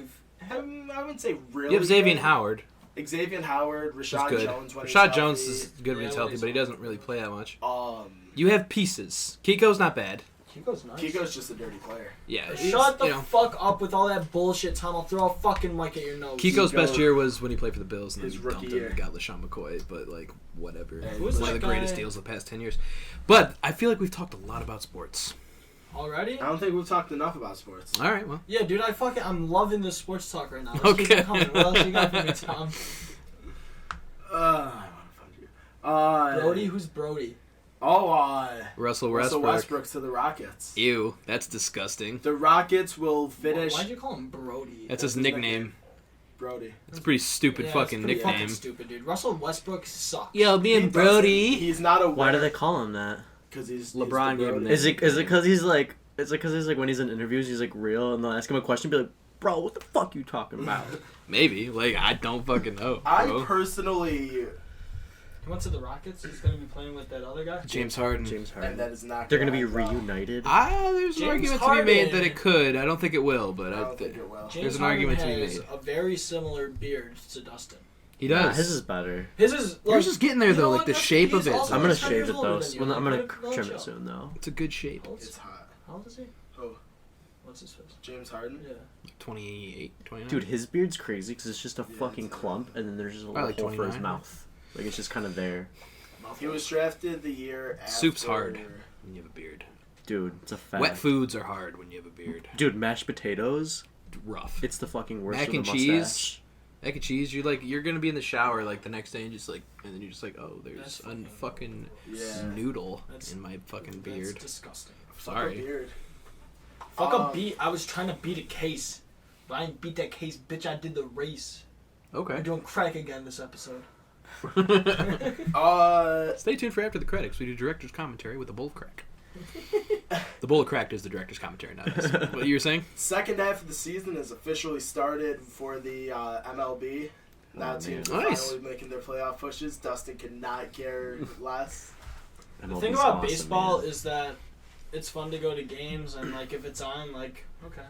I wouldn't say really. You have Xavier good. Howard. Xavier Howard, Who's Rashad good. Jones. When Rashad he's Jones healthy. is good when he's Yeah, healthy, when but he he's doesn't really play that much. You You have pieces. Kiko's not bad. Kiko's nice. Kiko's just a dirty player. Yeah. Shut the you know, fuck up with all that bullshit, Tom. I'll throw a fucking mic at your nose. Kiko's Kiko- best year was when he played for the Bills and then His he dumped rookie him year. and got LaShawn McCoy, but like whatever. And One who's of that the greatest guy? deals of the past 10 years. But I feel like we've talked a lot about sports. Already? I don't think we've talked enough about sports. All right, well. Yeah, dude, I'm loving this sports talk right now. Let's Okay. keep it coming. What else you got for me, Tom? I want to find you. Brody? Who's Brody? Russell Russell Westbrook. Westbrook to the Rockets. Ew, that's disgusting. The Rockets will finish. Why'd you call him Brody? That's his his nickname. Brody. That's a pretty stupid Yeah, fucking it's pretty nickname. Fucking stupid, dude. Russell Westbrook sucks. Yo, me He and doesn't- Brody. He's not a. Why do they call him that? Because he's LeBron he's the gave him Brody. that. Is it because he's like? Is it because he's like when he's in interviews he's like real and they'll ask him a question be like, bro, what the fuck you talking about? Maybe. Like, I don't fucking know. I bro. personally, He went to the Rockets. He's gonna be playing with that other guy. James Harden. James and Harden. that is not. They're gonna be happen. reunited. There's an James argument to Harden. be made that it could. I don't think it will, but I don't think it will. James There's an Harden argument to be has made. a very similar beard to Dustin. he Nah, does. his is better. His is. Yours is getting there, you know though, what, like the Dustin? shape of He's it. also I'm gonna 10 shave years it older though. than you. I'm gonna Let him trim chill. it soon though. It's a good shape. How old is It's hot. How old is he? Who? What's his face? James Harden. Yeah. 28, 29. Dude, his beard's crazy because it's just a Yeah, fucking it's- clump and then there's just a Probably little hole for his 29. mouth. Like it's just kind of there. He was drafted the year after. Soup's hard when you have a beard. Dude, it's a fact. Wet foods are hard when you have a beard. Dude, mashed potatoes. Rough. It's the fucking worst. Mac with and a cheese. mustache. Mac and cheese. You're gonna be in the shower like the next day and just like, and then you're just like, oh, there's That's a fucking fucking Yeah. noodle That's- in my fucking That's beard. disgusting. Fuck a Sorry. beard. Fuck a beat. I was trying to beat a case. But I didn't beat that case, bitch. I did the race. Okay. We're doing crack again this episode. Stay tuned for after the credits. We do director's commentary with the bowl of crack. The bowl of crack is the director's commentary, not us. What you were saying? Second half of the season has officially started for the MLB. Now Oh, teams man. are Nice. finally making their playoff pushes. Dustin could not care less. The MLB's thing about awesome, baseball man. is that it's fun to go to games and like if it's on, like okay,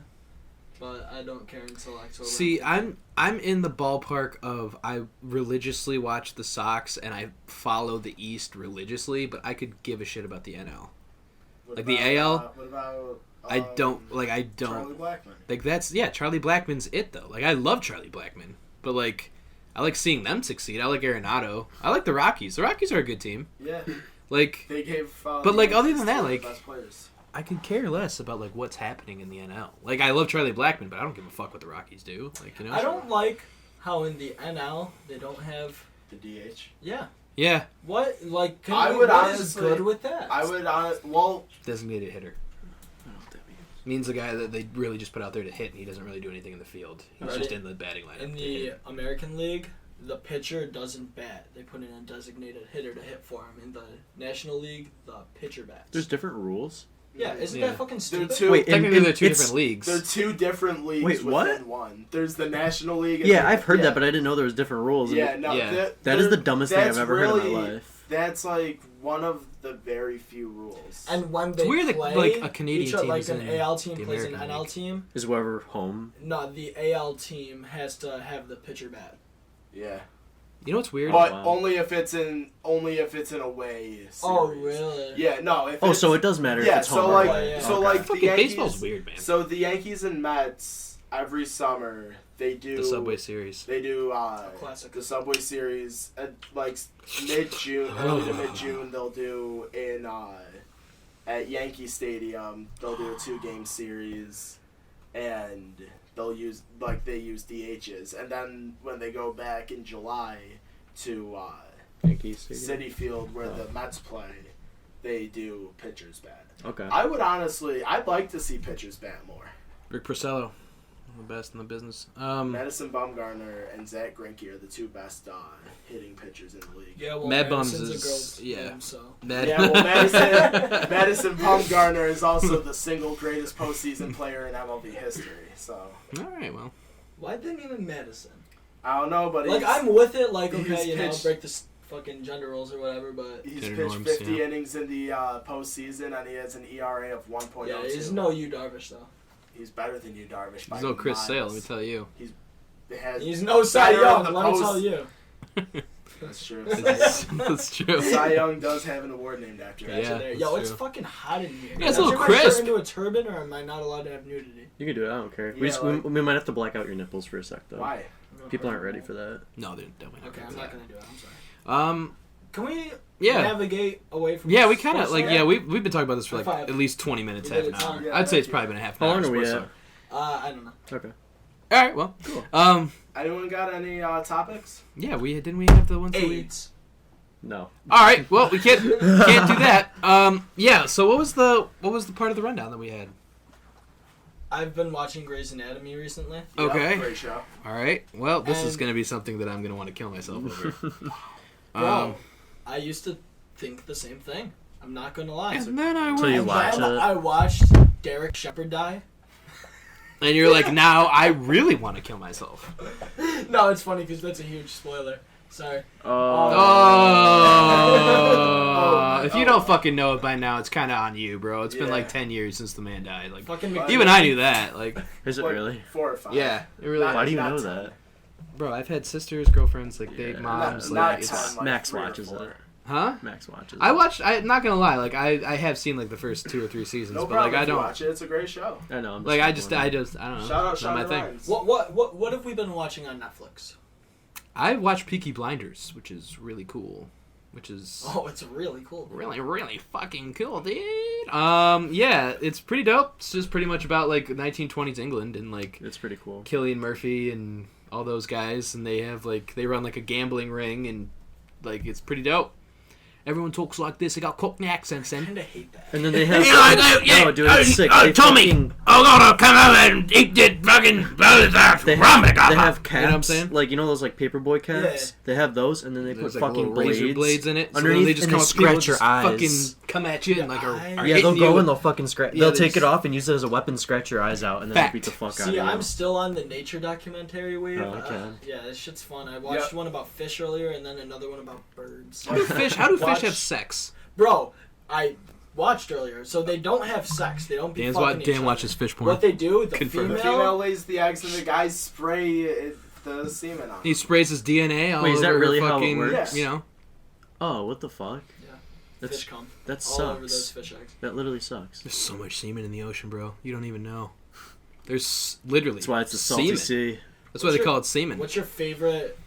but I don't care until October. See, I'm in the ballpark of I religiously watch the Sox and I follow the East religiously, but I could give a shit about the NL. Like the AL. What about? I don't. Charlie Blackmon. Like that's Charlie Blackmon's it though. Like I love Charlie Blackmon, but like I like seeing them succeed. I like Arenado. I like the Rockies. The Rockies are a good team. Yeah. Like They gave. But, like, other than that, like- best players. I could care less about like what's happening in the NL. Like I love Charlie Blackmon, but I don't give a fuck what the Rockies do. Like I don't like how in the NL they don't have. The DH. Yeah. Yeah, What what is honestly- good with that? I would. Well, designated hitter. Means the guy that they really just put out there to hit, and he doesn't really do anything in the field. He's Right. just in the batting lineup. in to the hit. American League, the pitcher doesn't bat. They put in a designated hitter to hit for him. In the National League, the pitcher bats. There's different rules. Yeah, isn't Yeah. that fucking They're stupid? two. Wait, Technically, they're two it's- different leagues. They're two different leagues Wait, what? within one. There's the National League. And Yeah, I've heard that, but I didn't know there was different rules. Yeah, no. Yeah. That is the dumbest thing I've that's ever heard in really- my life. That's like one of the very few rules. And when they weird that, play, like, a Canadian each other, team like is an in AL team the plays an American NL League. team. Is whoever home. No, the AL team has to have the pitcher bat. yeah, You know what's weird? but wow. only if it's in away series. Oh, really? Yeah, no. If Oh, it's, so it does matter if yeah. it's So home like, or away. yeah. so Okay. like the Fucking Yankees. baseball's weird, man. So the Yankees and Mets every summer they do The Subway Series. They do Classic. the Subway Series at like mid-June, early to mid-June. They'll do in at Yankee Stadium. They'll do a 2-game series, and they use DHs. And then when they go back in July to Yankees Stadium. City Field where the Mets play, they do pitchers bat. Okay. I'd like to see pitchers bat more. Rick Porcello, the best in the business. Madison Bumgarner and Zach Greinke are the two best hitting pitchers in the league. Yeah, well, Mad Bums Madison's is- a girl's yeah. name, so. Mad- Yeah, well, Madison Bumgarner is also the single greatest postseason player in MLB history. So All right, well, Why'd they name him Madison? I don't know, but Like, he's, I'm with it, like, he's okay, pitched- break the fucking gender roles or whatever, but. he's Gender pitched norms, 50 yeah. innings in the postseason, and he has an ERA of 1.02. Yeah, he's no Yu Darvish, though. He's better than you, Darvish. by he's no Chris miles. Sale, let me tell you. He's no Cy Better Young, on the let me post- tell you. That's true. That's true. Cy Young does have an award named after him. Yeah. There. Yo, that's it's true. fucking hot in here. Yeah, it's Did a you little wear my shirt crisp. into a turban, or am I not allowed to have nudity? You can do it. I don't care. Yeah, We, just, like- we might have to black out your nipples for a sec, though. Why? People aren't ready for that. No, they're definitely not. Okay, gonna I'm do not that. gonna do it. I'm sorry. Can we Yeah. navigate away from? Yeah, we kind of sports like talk? we've been talking about this for like High five. at least 20 minutes, We half did an it hour. time. Yeah, I'd say it's thank probably been a half an How hour. long are we sports at? talk. I don't know. Okay. All right, well, Cool. Anyone got any topics? yeah, we have the ones that we. AIDS. No. All right, well, we can't do that. Yeah. So what was the part of the rundown that we had? I've been watching Grey's Anatomy recently. Okay. Yep, great show. All right. Well, this is And- going to be something that I'm going to want to kill myself over. Bro, I used to think the same thing. I'm not gonna lie. and then I So went. you And watch then it? I watched Derek Shepard die. And you're like, now I really want to kill myself. No, it's funny because that's a huge spoiler. Sorry. Oh. If you don't fucking know it by now, it's kind of on you, bro. It's been Yeah. like 10 years since the man died. Like, Fucking even I knew that. Like, Is it Like, really? 4 or 5. yeah, it really. Why do you not know 10. that? Bro, I've had sisters, girlfriends, like big Yeah. moms. Not Like, it's, 10, like Max 3 or watches 4. it. huh? Max watches. I watched. I'm not gonna lie. Like, I have seen like the first 2 or 3 seasons, No but problem like I if you don't. watch it. It's a great show. I know. I'm Like, I don't know. Shout out, It's not shout my out thing. Ryan's. What have we been watching on Netflix? I watched Peaky Blinders, which is really cool. Which is Oh, it's really cool. really, really fucking cool, dude. Yeah, it's pretty dope. It's just pretty much about like 1920s England and like It's pretty cool. Cillian Murphy and all those guys, and they run like a gambling ring, and like it's pretty dope. Everyone talks like this. They got Cockney accents I in. kinda hate that. And then they have. yeah, No, dude, it's sick. They Tommy, fucking- I'm gonna come over and eat that fucking They have caps, You know what I'm saying? like those like paperboy caps. Yeah. They have those, and then they There's put like fucking little razor blades in it. So then underneath, they just and come they up, people scratch your just eyes. fucking come at you and like are Yeah, hitting they'll you go with- and they'll fucking scratch. Yeah, they'll take there's- it off and use it as a weapon, scratch your eyes out, and then Fact. they'll beat the fuck out See, of you. I'm still on the nature documentary wave. Oh, okay. Yeah, this shit's fun. I watched one about fish earlier, and then another one about birds. How do fish Watch- have sex? Bro, I watched earlier, so they don't have sex. They don't be fucking each Dan other. watches fish porn. What they do, the Confirmed. The female. female lays the eggs and the guys spray the semen on. He sprays his DNA all Wait, is that over really her how it fucking, works? you know. Oh, what the fuck? That's, fish cum. that All over those sucks. fish eggs. That literally sucks. There's so much semen in the ocean, bro. You don't even know. There's literally That's why it's a salty semen. sea. That's why they call it semen. What's your favorite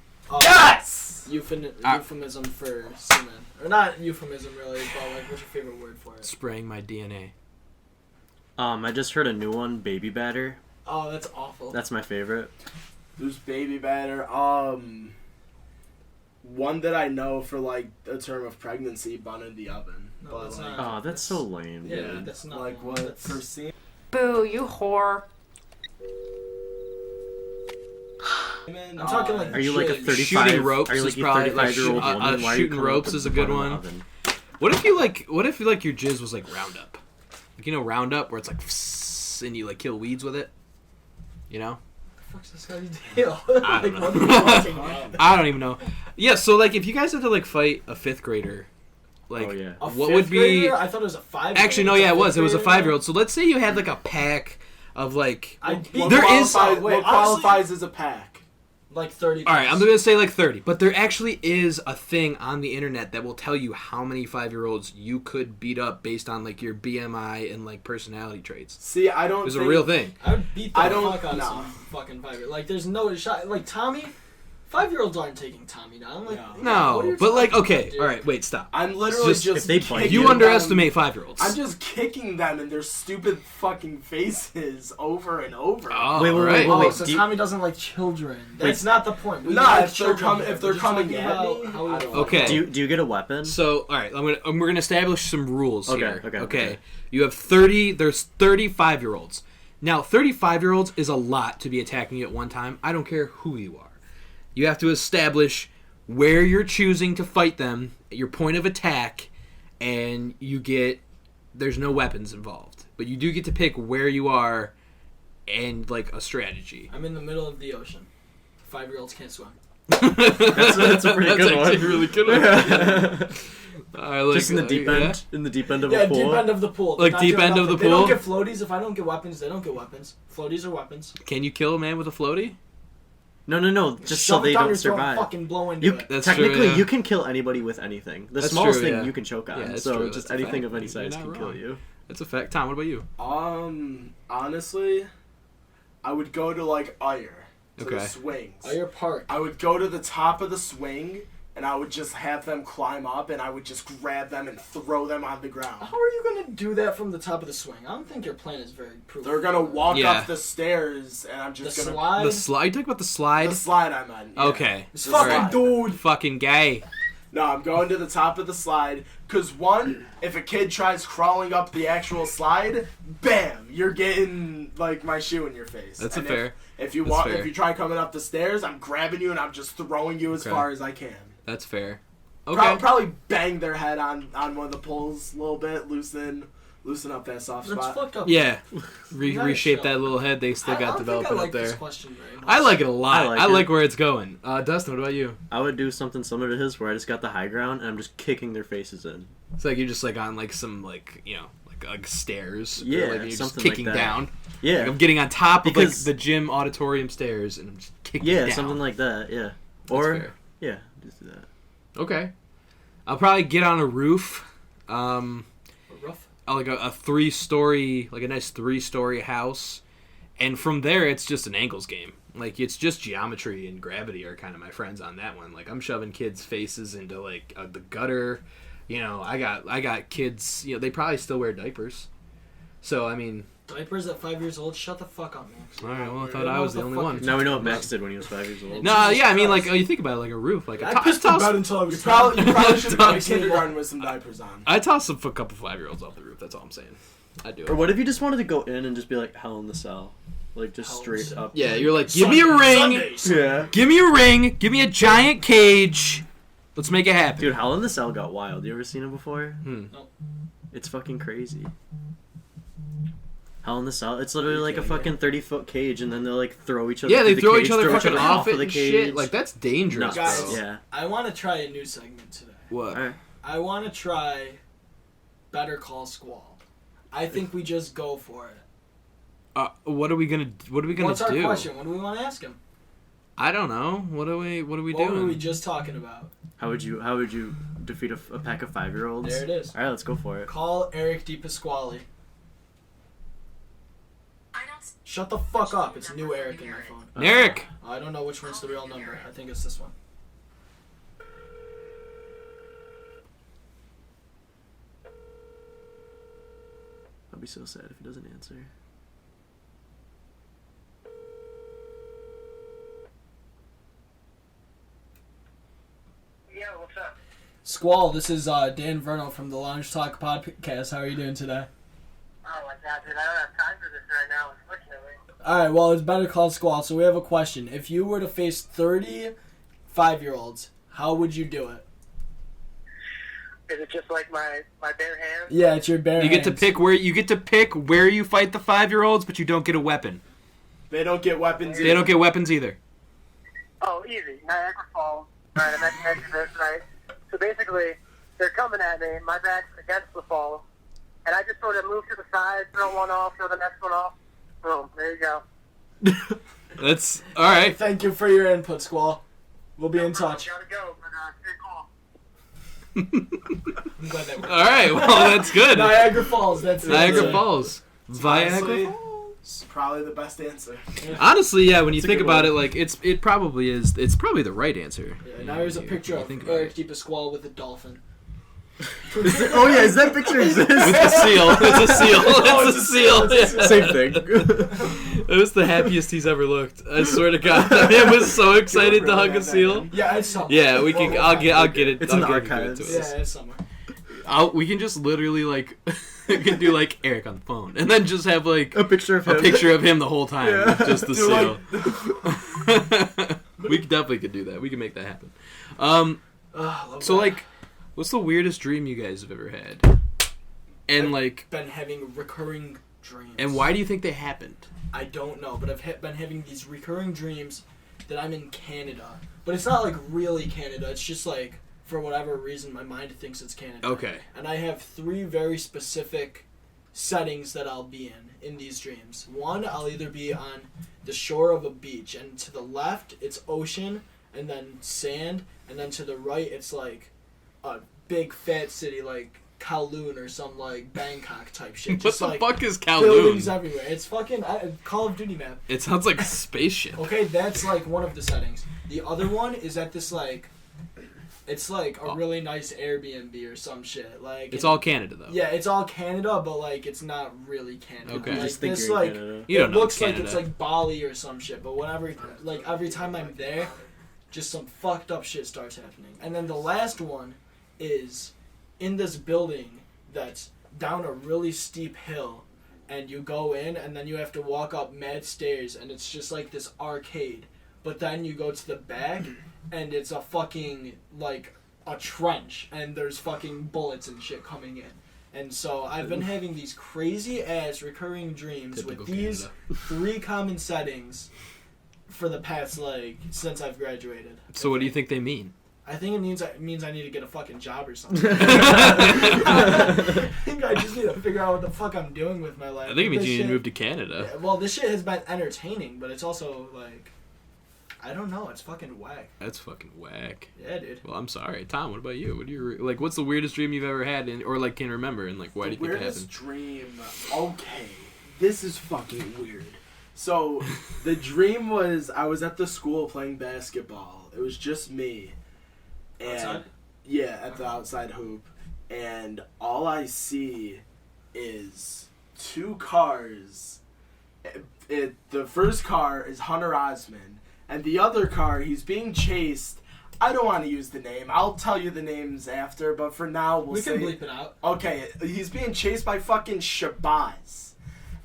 euphemism for semen? Or not euphemism, really, but like, what's your favorite word for it? Spraying my DNA. I just heard a new one, baby batter. Oh, that's awful. That's my favorite. There's baby batter. One that I know for like a term of pregnancy, bun in the oven. No, but that's like, not. Oh, that's so lame, Yeah, dude. that's not like one. what That's, for semen? Boo, you whore. I'm talking like. Are you like a jizz. 35? Shooting ropes Are you is like a probably, like, 35-year-old shoot- woman? Why are you shooting coming up ropes with is a the good bun in the one. oven? What if you like your jizz was like Roundup? Like, you know Roundup where it's like and you like kill weeds with it? You know? What the fuck's this guy's deal? I don't Like, know. what are you talking about? I don't even know. Yeah, so like if you guys had to like fight a 5th grader, like Oh, yeah. A what fifth would be grader? I thought it was a 5-year-old. Actually no, It's yeah, it was. fifth It was a grader now? 5-year-old. So let's say you had like a pack of like I'd beat There the is- qualified- wait, what honestly, qualifies as a pack? like 30. all right, I'm gonna say like 30, but there actually is a thing on the internet that will tell you how many 5-year-olds you could beat up based on like your BMI and like personality traits. See, I don't. It's a think, real thing. I would beat the I don't fuck out of know. some fucking 5-year. Like, there's no shot. Like, Tommy, 5-year-olds aren't taking Tommy down. Like, No. what are No, you but like talking okay, about, dude? all right, wait, stop. I'm literally Just- just. if they bite kicking You them- underestimate 5-year-olds. I'm just kicking them in their stupid fucking faces over and over. Oh, Wait, wait, right. wait, Oh, wait. so do you- Tommy doesn't like children. That's not the point. We Nah, like if they're children com- here. if they're We're just coming talking at about me, how we I don't- Okay. Do you get a weapon? So, all right, we're gonna establish some rules Okay, here. okay. You have 30. There's 35-year-olds. Now, 35-year-olds is a lot to be attacking you at one time. I don't care who you are. You have to establish where you're choosing to fight them, your point of attack, and there's no weapons involved, but you do get to pick where you are and like a strategy. I'm in the middle of the ocean. 5-year-olds can't swim. That's a pretty good actually one. a really good one. I like Just in the deep yeah. end. In the deep end of Yeah, a pool. deep end of the pool. Like They're not deep doing end of the nothing. They don't pool? get floaties. If I don't get weapons, they don't get weapons. Floaties are weapons. Can you kill a man with a floaty? No. Just so Shove they it down don't your throat and survive. fucking blow into You it. That's technically true, yeah. you can kill anybody with anything. The That's smallest true, thing yeah. you can choke on. Yeah, that's so true. just That's a anything fact. of any You're size not can kill wrong. you. That's a fact. Tom, what about you? Honestly, I would go to like Ayer, to the Okay. swings. Oh, your park. I would go to the top of the swing, and I would just have them climb up, and I would just grab them and throw them on the ground. How are you gonna do that from the top of the swing? I don't think your plan is very proof. They're gonna walk Yeah. up the stairs, and I'm The just gonna slide. The slide. You talking about the slide? the slide. I meant. Yeah. Okay. This The fucking slide. dude. Fucking gay. No, I'm going to the top of the slide. Cause one, if a kid tries crawling up the actual slide, bam, you're getting like my shoe in your face. That's And a fair. If you That's want, fair. if you try coming up the stairs, I'm grabbing you and I'm just throwing you as Okay. far as I can. That's fair. Okay. Probably bang their head on one of the poles a little bit, loosen up that soft That's spot. fucked up. Yeah. Nice Reshape shot. that little head they still I got don't developing think I like up there. this question very much. I like it a lot. I like it. where it's going. Dustin, what about you? I would do something similar to his, where I just got the high ground and I'm just kicking their faces in. It's like you're just like on like some like like stairs. Or, Yeah, like, you're just something like kicking that. down. Yeah, Like I'm getting on top of like Because- the gym auditorium stairs and I'm just kicking yeah, down. something like that. Yeah, That's or fair. yeah, just do that. Okay. I'll probably get on a roof. Rough. Like a 3-story, like a nice 3-story house, and from there it's just an angles game. Like it's just geometry and gravity are kind of my friends on that one. Like I'm shoving kids' faces into like the gutter. You know, I got kids. You know, they probably still wear diapers. So I mean, Diapers at 5 years old? Shut the fuck up, man. all right. Well, I thought I was the only one. Now we know what Max did when he was 5 years old. No, Jesus yeah, I mean, Christ. like, you think about it, like a roof, like I pissed the bed until I was You probably should have gone to Toss- kindergarten with some diapers on. I toss a couple 5-year-olds off the roof. That's all I'm saying. I do it. Or what if you just wanted to go in and just be like hell in the cell, like just Hell in straight the Cell. up? Yeah, you're like, give me a ring, Sundays. Yeah. give me a ring, give me a giant cage. Let's make it happen. Dude, Hell in the Cell got wild. You ever seen it before? Nope. It's fucking crazy. Hell in the Cell. It's literally like a kidding me? fucking 30-foot cage, and then they like throw each other. Yeah, they through throw the each cage, other throw fucking off it of the and cage. shit. Like, that's dangerous, Guys. bro. Yeah. I want to try a new segment today. What? Alright. I want to try Better Call Squall. I think we just go for it. What are we gonna What's our do? question? What do we want to ask him? I don't know. What are we What doing? were we just talking about? How would you defeat a pack of 5-year-olds? There it is. All right, let's go for it. Call Eric DePasquale. Shut the fuck up. It's new Eric in my phone. Eric! I don't know which one's the real number. I think it's this one. I'll be so sad if he doesn't answer. Yo, what's up? Squall, this is Dan Verno from the Lounge Talk podcast. How are you doing today? Oh my god, dude, I don't have time for this right now, unfortunately. Alright, well, it's better called Squall. So we have a question. If you were to face 30 5-year-olds, how would you do it? Is it just like my bare hands? Yeah, it's your bare You get to hands. pick where you fight the 5-year-olds, but you don't get a weapon. They don't get weapons. They don't get weapons either. Oh, easy. Niagara Falls. Alright, I mentioned this, right? So basically, they're coming at me, my back's against the fall, and I just sort of move to the side, throw one off, throw the next one off. Boom, there you go. That's all right. Thank you for your input, Squall. We'll be in touch. Gotta go, but stay cool. I'm glad that worked. All right. Well, that's good. Niagara Falls, that's it. Niagara Falls. Honestly, Viagra Falls. Probably the best answer. Honestly, yeah. When you It's a think good about one. it, like it probably is. It's probably the right answer. Yeah, now here's a picture When you of think about Eric it. DePasquale with a dolphin. Oh yeah, is that picture exist? With the seal. It's a seal. Oh, It's a seal. it's a Yeah. Same thing. It was the happiest he's ever looked. I swear to God, that man was so excited to hug a seal. Yeah, it's somewhere. Yeah, we can. I'll get it. It's I'll in the get it to archives. us. Yeah, it's somewhere. We can just literally like we can do like Eric on the phone, and then just have like A picture of him. a picture of him the whole time, Yeah. with just the Do, seal. We definitely could do that. We can make that happen. So like, what's the weirdest dream you guys have ever had? And like, Been having recurring dreams. and why do you think they happened? I don't know, but I've been having these recurring dreams that I'm in Canada. But it's not like really Canada. It's just like, for whatever reason, my mind thinks it's Canada. Okay. And I have 3 very specific settings that I'll be in these dreams. One, I'll either be on the shore of a beach, and to the left, it's ocean, and then sand, and then to the right, it's like a big fat city like Kowloon or some like Bangkok type shit. What Just the like fuck is buildings Kowloon? everywhere. It's fucking Call of Duty map. It sounds like a spaceship. Okay, that's like one of the settings. The other one is at this like, it's like a really nice Airbnb or some shit. Like It's all Canada though. yeah, it's all Canada, but like it's not really Canada. Okay. You Like, just think this you're in like Canada. You don't it know looks Canada. like it's like Bali or some shit. But whenever like every time I'm there, just some fucked up shit starts happening. And then the last one is in this building that's down a really steep hill, and you go in and then you have to walk up mad stairs, and it's just like this arcade. But then you go to the back and it's a fucking like a trench, and there's fucking bullets and shit coming in. And so I've been having these crazy ass recurring dreams Typical with these Canada. 3 common settings for the past like since I've graduated. So what do you think they mean? I think it means I need to get a fucking job or something. I think I just need to figure out what the fuck I'm doing with my life. I think it means This you need to shit- move to Canada. Yeah, well, this shit has been entertaining, but it's also like, I don't know, it's fucking whack. That's fucking whack. Yeah, dude. Well, I'm sorry, Tom. What about you? What do you like? What's the weirdest dream you've ever had, or like can remember, and like why do you think it Weirdest happened? dream. Okay, this is fucking weird. So, the dream was I was at the school playing basketball. It was just me. And Outside? yeah, at the outside hoop. And all I see is 2 cars. The first car is Hunter Osman, and the other car, he's being chased. I don't want to use the name. I'll tell you the names after, but for now We say can bleep it out. okay, he's being chased by fucking Shabazz.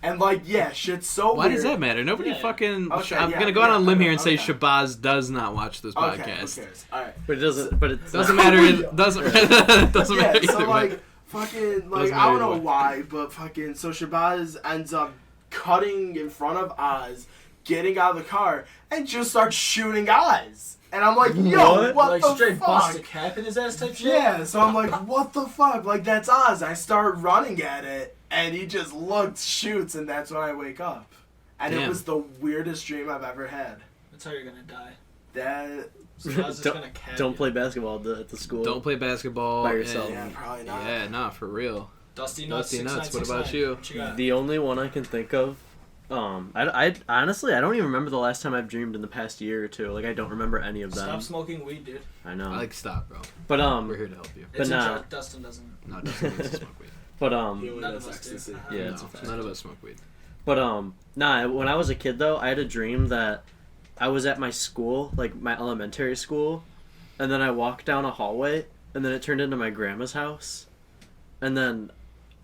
And like, yeah, shit's so Why weird. does that matter? Nobody Yeah. fucking. Okay, I'm yeah, gonna go out on a limb here and say okay. Shabazz does not watch this Okay, podcast. who cares? All right. But it doesn't. But it Doesn't matter. It doesn't. It doesn't Yeah, matter so either like, way. fucking, like, Doesn't I don't matter know either way. why, but fucking, so Shabazz ends up cutting in front of Oz, getting out of the car, and just starts shooting Oz. And I'm like, yo, what like the straight bust a fuck? cap in his ass type shit? Yeah, so I'm like, what the fuck? Like, that's Oz. I start running at it, and he just looks, shoots, and that's when I wake up. And Damn. it was the weirdest dream I've ever had. That's how you're gonna die. That So I was just gonna don't play basketball at the school. Don't play basketball by yourself. Yeah, probably not. Yeah, nah, for real. Dusty Nuts. 6'9", what about 6'9". you? What you got? The only one I can think of, I honestly I don't even remember the last time I've dreamed in the past year or two. Like I don't remember any of them. Stop smoking weed, dude. I know. I like stop, bro. But We're here to help you. It's But a nah. joke. Dustin doesn't. No, Dustin needs to smoke weed. but He only None does of us do. ecstasy. Yeah, No, it's a fact. none of us smoke weed. But nah, when I was a kid though, I had a dream that I was at my school, like my elementary school, and then I walked down a hallway, and then it turned into my grandma's house. And then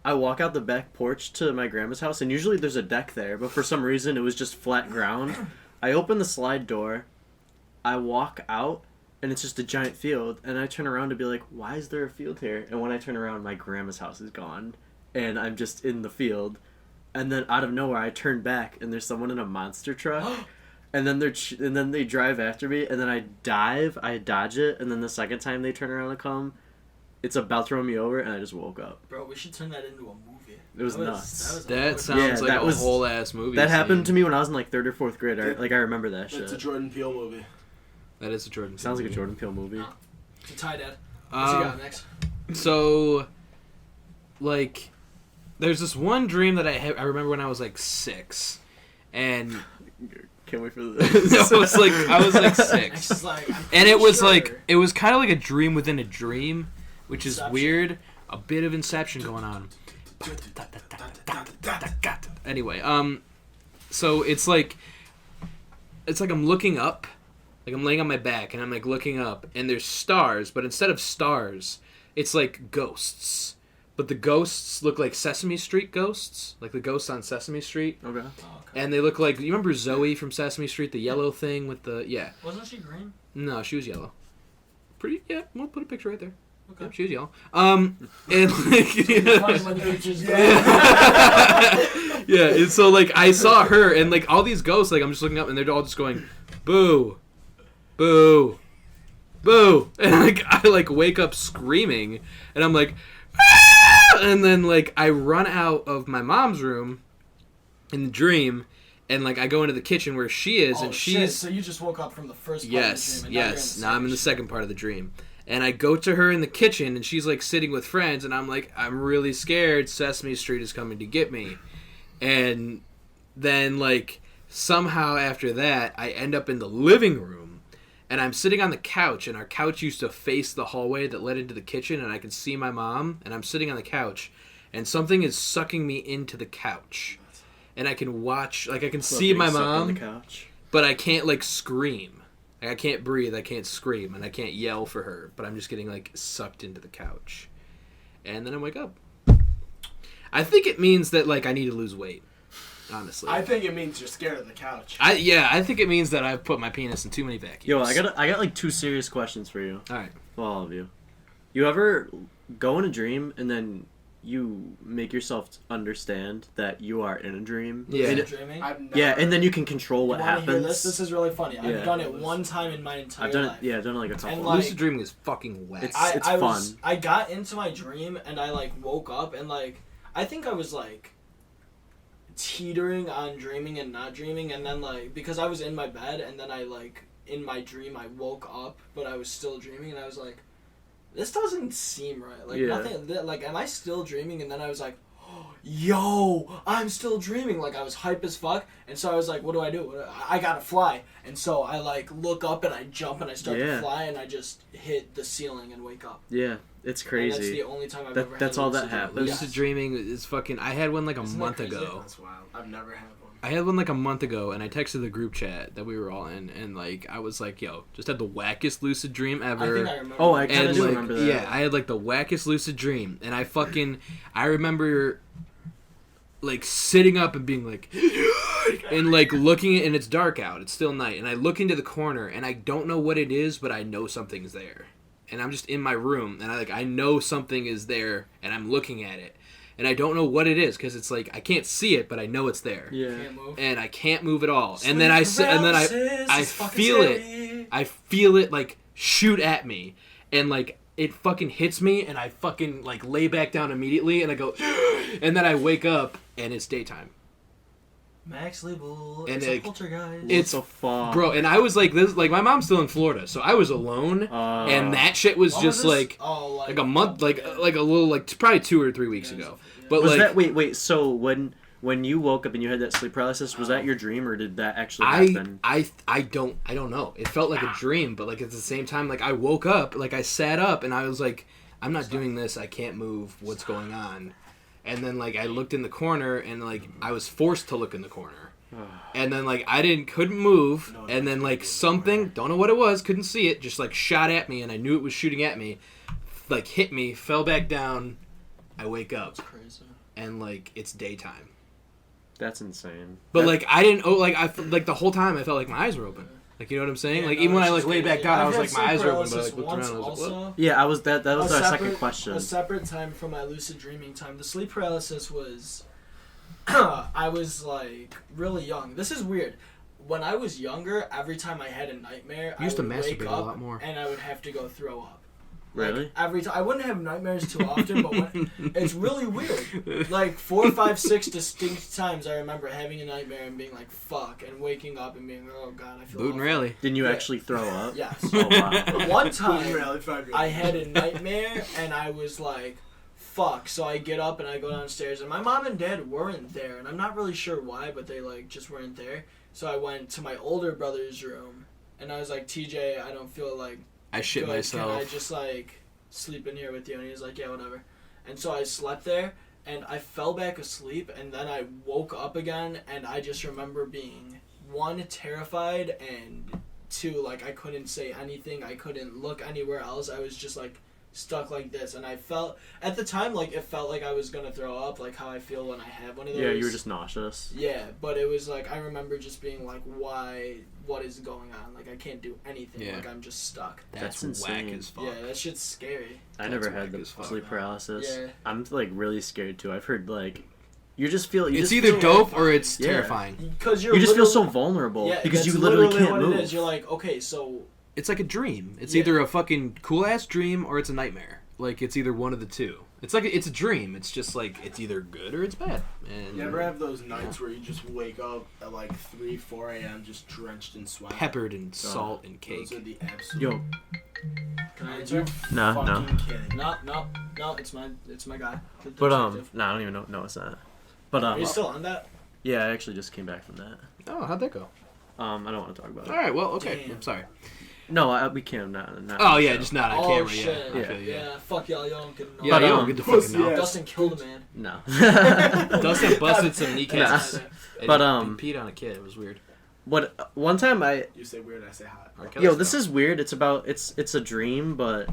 I walk out the back porch to my grandma's house, and usually there's a deck there, but for some reason it was just flat ground. I open the slide door, I walk out, and it's just a giant field, and I turn around to be like, why is there a field here? And when I turn around, my grandma's house is gone, and I'm just in the field. And then out of nowhere, I turn back, and there's someone in a monster truck. And then they drive after me, and then I dodge it, and then the second time they turn around and come, it's about to run me over, and I just woke up. Bro, we should turn that into a movie. It was nuts. That sounds. sounds like that a was- whole ass movie. That happened scene. to me when I was in like 3rd or 4th grade. I remember that shit. It's a Jordan Peele movie. That is a Jordan. Sounds like a movie. Jordan Peele movie. It's a tie, Dad. What you got next? So, like, there's this one dream that I remember when I was like 6, and Can't wait for this. I was like 6, Next is like, I'm and it pretty was sure. like it was kind of like a dream within a dream, which is Inception. weird. A bit of Inception going on. Anyway, so it's like I'm looking up, like I'm laying on my back and I'm like looking up, and there's stars, but instead of stars, it's like ghosts. But the ghosts look like Sesame Street ghosts, like the ghosts on Sesame Street, Okay. Oh, okay. and they look like, you remember Zoe from Sesame Street, the yellow thing with the Wasn't she green? No, she was yellow. Pretty, yeah. We'll put a picture right there. Okay. Yep, she was yellow. And like, Funny when the pictures go. yeah, and so like I saw her, and like all these ghosts, like I'm just looking up, and they're all just going, boo, boo, boo, and like I like wake up screaming, and I'm like, ah! And then like I run out of my mom's room in the dream, and like I go into the kitchen where she is, Oh, and shit, she's so you just woke up from the first part yes, of the dream. And now you're yes. in Now I'm in the second. second part of the dream. And I go to her in the kitchen, and she's like sitting with friends, and I'm like, I'm really scared. Sesame Street is coming to get me. And then like somehow after that, I end up in the living room, and I'm sitting on the couch, and our couch used to face the hallway that led into the kitchen, and I can see my mom, and I'm sitting on the couch, and something is sucking me into the couch. And I can watch, like I can see my On the mom, couch. but I can't like scream. Like, I can't breathe, I can't scream, and I can't yell for her, but I'm just getting like sucked into the couch. And then I wake up. I think it means that like I need to lose weight. Honestly. I think it means you're scared of the couch. I think it means that I've put my penis in too many vacuums. Yo, I got like 2 serious questions for you. Alright. For all of you. You ever go in a dream and then you make yourself understand that you are in a dream? Yeah. And Dreaming? I've never, yeah, and then you can control what You wanna happens. hear this? This is really funny. Yeah. I've done it one time in my entire I've done life. it. Yeah, I've done it like a couple. And, like, Lucid dreaming is fucking whack. It's fun. I got into my dream and I like woke up and like I think I was like teetering on dreaming and not dreaming, and then like because I was in my bed and then I like in my dream I woke up but I was still dreaming, and I was like, this doesn't seem right. Like Yeah. nothing. Like, am I still dreaming? And then I was like, yo, I'm still dreaming. Like I was hype as fuck, and so I was like, what do? I gotta fly. And so I like look up and I jump and I start to Yeah. fly, and I just hit the ceiling and wake up. Yeah, it's And that's crazy. the only time I've That- ever. that's had all lucid that dream. happens. Lucid Yes. dreaming is fucking. I had one like a Isn't that month crazy? ago. That's wild. I've never had one. I had one like a month ago, and I texted the group chat that we were all in, and like I was like, "Yo, just had the wackest lucid dream I ever." think I remember. Oh, I that. kinda And do like, remember that. yeah, I had like the wackest lucid dream, and I remember like sitting up and being like, and like looking, and it's dark out, it's still night, and I look into the corner, and I don't know what it is, but I know something's there, and I'm just in my room, and I know something is there, and I'm looking at it, and I don't know what it is because it's like I can't see it, but I know it's there. Yeah. Can't move. And I can't move at all. And then I Paralysis is feel fucking it. scary. I feel it like shoot at me, and like it fucking hits me, and I fucking like lay back down immediately, and I go, and then I wake up, and it's daytime. Max Label. And It's like, a poltergeist. it's so far, bro. And I was like this. Like my mom's still in Florida, so I was alone, and that shit was What just was this? like Oh, a month, like a little like probably 2 or 3 weeks ago. But was like that wait? So when you woke up and you had that sleep paralysis, was that your dream or did that actually happen? I don't know. It felt like a dream, but like at the same time, like I woke up, like I sat up, and I was like, I'm not doing this. I can't move. What's going on? And then like I looked in the corner, and like I was forced to look in the corner, and then like couldn't move, and then like something, don't know what it was, couldn't see it, just like shot at me, and I knew it was shooting at me, like hit me, fell back down. I wake up, That's crazy. and like it's daytime. That's insane. But like I didn't like the whole time I felt like my eyes were open. Like you know what I'm saying? Yeah, like no, even when I it's like just laid back crazy. down, I I've was had like my eyes were open, but I sleep like looked around, and I was like, what? also. Yeah, that was our second question. A separate time from my lucid dreaming time. The sleep paralysis was, I was like really young. This is weird. When I was younger, every time I had a nightmare, You used to I would wake masturbate a up lot more. and I would have to go throw up. Really? Like, every time I wouldn't have nightmares too often, but it's really weird. Like 4, 5, 6 distinct times I remember having a nightmare and being like "fuck" and waking up and being oh god I feel Boot and awful. rally. Didn't you Yeah. actually throw up? Yes. Oh wow. One time I had a nightmare and I was like fuck, so I get up and I go downstairs and my mom and dad weren't there and I'm not really sure why, but they like just weren't there. So I went to my older brother's room and I was like, TJ, I don't feel like I shit good. myself. Can I just like sleep in here with you? And he was like, yeah, whatever. And so I slept there and I fell back asleep and then I woke up again and I just remember being 1, terrified, and 2, like I couldn't say anything, I couldn't look anywhere else. I was just like stuck like this and I felt at the time like it felt like I was gonna throw up, like how I feel when I have one of those. Yeah, you were just nauseous. Yeah, but it was like I remember just being like, why, what is going on? Like I can't do anything. Yeah. Like I'm just stuck. That's insane. whack as fuck. Yeah, that shit's scary. I That's never had whack the as fuck. sleep paralysis. Yeah. I'm like really scared too. I've heard like you just feel It's just either feel, dope or it's Yeah. terrifying. Because You just feel so vulnerable yeah, because that's you literally can't what move. It is. You're like, okay, so It's like a dream. It's Yeah. either a fucking cool ass dream or it's a nightmare. Like it's either one of the two. It's like it's a dream. It's just like it's either good or it's bad. And You ever have those nights where you just wake up at like 3, 4 a.m. just drenched in sweat? peppered in salt and cake. Those are the absolute. Yo, can I Are answer? you No, fucking kidding? No, it's my guy. The but detective. no, I don't even know. No, it's not. But Are you still on that? yeah, I actually just came back from that. Oh, how'd that go? I don't want to talk about All it. right. Well, okay. Damn. I'm sorry. No, we can't. Not Oh on the yeah, show. just not on Oh camera. shit. Yeah. Yeah. Okay, Yeah, fuck y'all don't get to know. Yeah, But, you don't um, get to fucking pussy know. ass. Dustin killed a man. No. Dustin busted some kneecaps. Nah. And But, he peed on a kid. It was weird. What one time You say weird, I say hot. R. Kelly Yo, this style. is weird. It's about it's a dream, but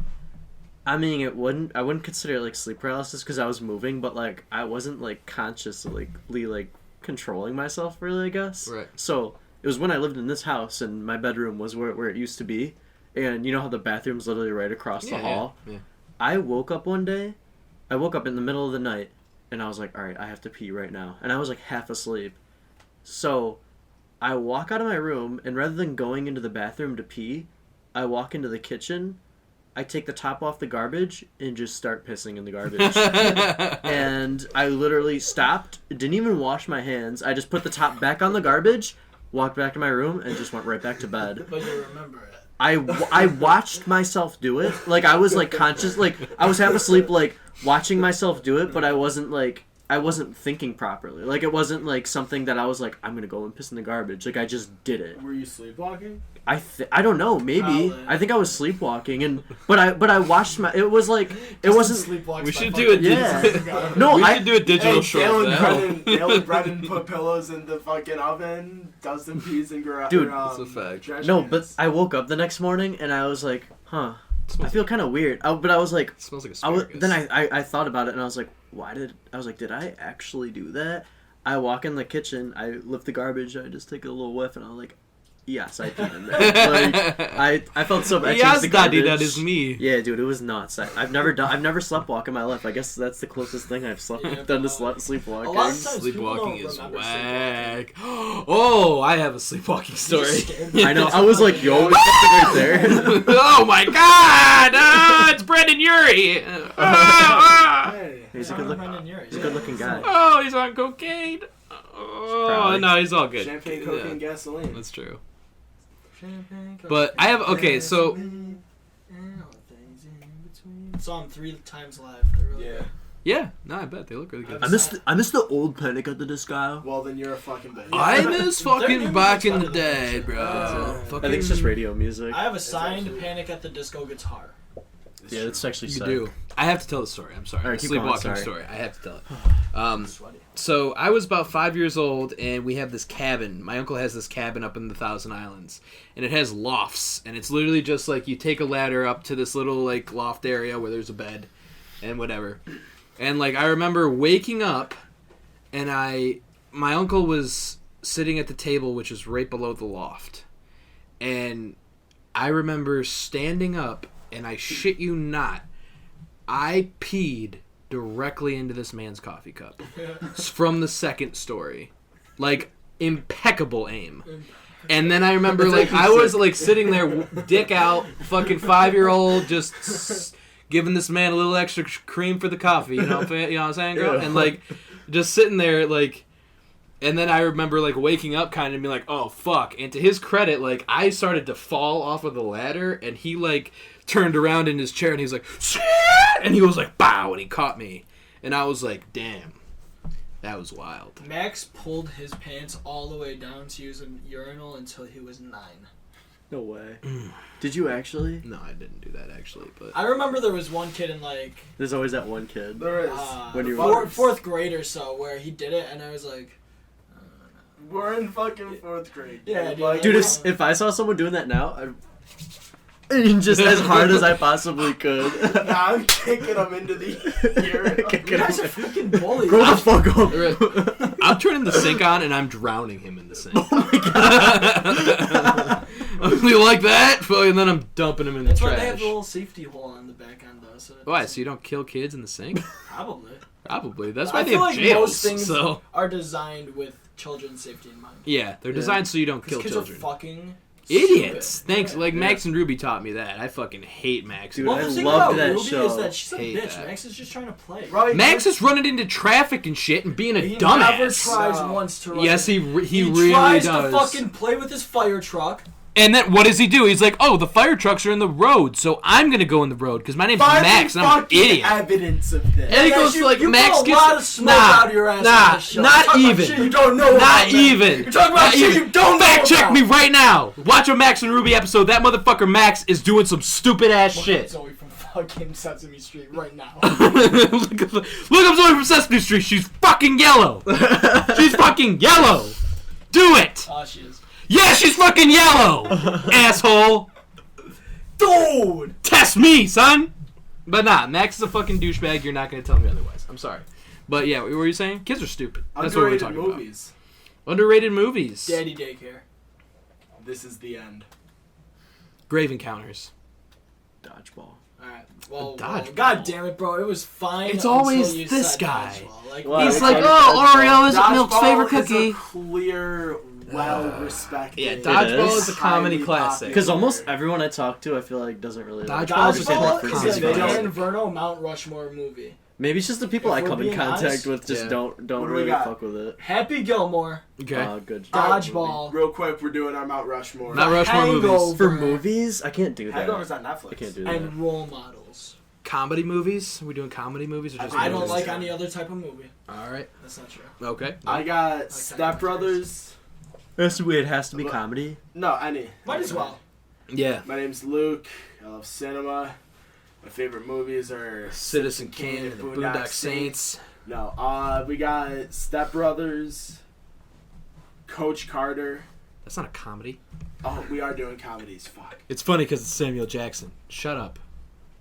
I mean, I wouldn't consider it like sleep paralysis because I was moving, but like I wasn't like consciously like controlling myself really, I guess. Right. So it was when I lived in this house and my bedroom was where it used to be, and you know how the bathroom's literally right across the hall. Yeah. I woke up one day. I woke up in the middle of the night, and I was like, all right, I have to pee right now, and I was like half asleep. So I walk out of my room, and rather than going into the bathroom to pee, I walk into the kitchen, I take the top off the garbage, and just start pissing in the garbage. And I literally stopped, didn't even wash my hands, I just put the top back on the garbage, walked back to my room, and just went right back to bed. But you remember it. I watched myself do it. Like, I was, like, conscious, like, I was half asleep, like, watching myself do it, but I wasn't thinking properly. Like, it wasn't, like, something that I was like, I'm gonna go and piss in the garbage. Like, I just did it. Were you sleepwalking? I don't know, maybe. Probably. I think I was sleepwalking, but I watched my, it was like, it wasn't, Sleepwalks We by should fucking- do a yeah. No, we I, should do a digital Hey, short. Dale and Brennan put pillows in the fucking oven. Dustin peas and garage. Dude, that's a fact. no, but I woke up the next morning, and I was like, huh, I feel kind of weird. But I was like, It smells like I was, asparagus. then I thought about it, and I was like, did I actually do that? I walk in the kitchen, I lift the garbage, I just take a little whiff, and I'm like, yes, I peed in there. Like, I felt so bad. I changed Yes, the daddy, garbage. that is me. Yeah, dude, it was nuts. I've never sleepwalked in my life. I guess that's the closest thing I've Yeah, done to probably. sleepwalking. A lot of times people Sleepwalking don't is remember whack. Oh, I have a sleepwalking story. I know. I was like, yo, it's something right there. Oh my god! It's Brandon Urie! Hey. He's a Brendan good Urie. looking guy. Oh, he's on cocaine. Oh, Probably. no, he's all good. Champagne, cocaine, gasoline. That's true. Champagne, But I have... Okay, so... gasoline, and all things in between. Saw them 3 times live. They're really good. Yeah, no, I bet. They look really good. I miss the old Panic at the Disco. Well, then you're a fucking bitch. I miss Their fucking music's back in the better than day, this. bro. I Fucking... think it's just radio music. I have a signed actually- Panic at the Disco guitar. Yeah, it's actually You sick. do. I have to tell the story. I'm sorry. All right, The keep going, sleepwalking sorry. story. I have to tell it. Sweaty. So I was about 5 years old, and we have this cabin. My uncle has this cabin up in the Thousand Islands, and it has lofts, and it's literally just like you take a ladder up to this little like loft area where there's a bed, and whatever. And like I remember waking up, and my uncle was sitting at the table, which is right below the loft, and I remember standing up, and I shit you not, I peed directly into this man's coffee cup. It's from the second story. Like, impeccable aim. And then I remember, like, I was, like, sitting there, dick out, fucking 5-year-old, just giving this man a little extra cream for the coffee, you know what I'm saying, girl? And, like, just sitting there, like... And then I remember, like, waking up kind of being like, oh, fuck. And to his credit, like, I started to fall off of the ladder, and he, like, turned around in his chair, and he was like, shit! And he was like, bow, and he caught me. And I was like, damn. That was wild. Max pulled his pants all the way down to use a urinal until he was 9. No way. Did you actually? No, I didn't do that, actually, but... I remember there was one kid in, like... There's always that one kid. There is. When you were- fourth grade or so, where he did it, and I was like... We're in fucking 4th grade. Yeah, dude. Like, Dude, if I saw someone doing that now, I'd just as hard as I possibly could. now I'm kicking them into the You guys are fucking bullies. Grow the fuck up. I'm turning the sink on, and I'm drowning him in the sink. Oh my god. You like that? And then I'm dumping him in That's the why trash. they have the little safety hole on the back end, though. So Why? So you don't kill kids in the sink? Probably. Probably. That's why I they feel have like jails. most things So are designed with children's safety in mind. yeah, they're designed so you don't kill Because kids children. are fucking Idiots. stupid. Thanks. Yeah. Like Max and Ruby taught me that. I fucking hate Max. Dude, Well, I the thing loved about that Ruby show. is that she's a Hate bitch. that. Max is just trying to play. Right. Max is running into traffic and shit and being a He dumbass. never tries No. once to run. Yes, he really tries does. to fucking play with his fire truck. And then what does he do? He's like, oh, the fire trucks are in the road, so I'm going to go in the road because my name's Max and I'm an fucking idiot. evidence of this. And he Yes, goes you- like, you Max put a gets... lot of smoke out of your ass on this show. not You're talking about even. shit you don't know about, Not man. even. You're talking about Not shit even. you don't know Fact check about. me right now. Watch a Max and Ruby episode. That motherfucker Max is doing some stupid ass Look up shit. Zoe from fucking Sesame Street right now. look up Zoe from Sesame Street. She's fucking yellow. She's fucking yellow. Do it. Oh, she is. Yeah, she's fucking yellow. Asshole. Dude! Test me, son. But nah, Max is a fucking douchebag. You're not going to tell me otherwise. I'm sorry. But yeah, what were you saying? Kids are stupid. That's what we're Underrated talking movies. about. Underrated movies. Daddy daycare. This is the end. Grave Encounters. Dodgeball. Alright. Well, Dodgeball. God damn it, bro. It was fine. It's until always you this said guy. dodgeball. Like, Well, He's it's like, like oh, Oreo isn't Milk's Dodgeball favorite is cookie. a clear, well-respected. Yeah, It Dodgeball is. is a comedy Highly classic. Because almost everyone I talk to, I feel like doesn't really like Dodgeball is a Dodgeball good is comedy a classic. Dan Verno Mount Rushmore movie. Maybe it's just the people If I we're come in being contact honest- with just Yeah. don't What do we really got? fuck with it. Happy Gilmore. Okay. Good. Dodgeball. Real quick, we're doing our Mount Rushmore. Not Rushmore movies. Hangover. For movies, I can't do that. Hangover's on Netflix. I can't do that. And role models. Comedy movies? Are we doing comedy movies or just I don't movies? like any other type of movie. All right. That's not true. Okay. I got Step Brothers. It has to be comedy. No, any. Might as well. Yeah. My name's Luke. I love cinema. My favorite movies are Citizen Kane and the Boondock Saints. No, we got Step Brothers, Coach Carter. That's not a comedy. Oh, we are doing comedies. Fuck. It's funny because it's Samuel Jackson. Shut up.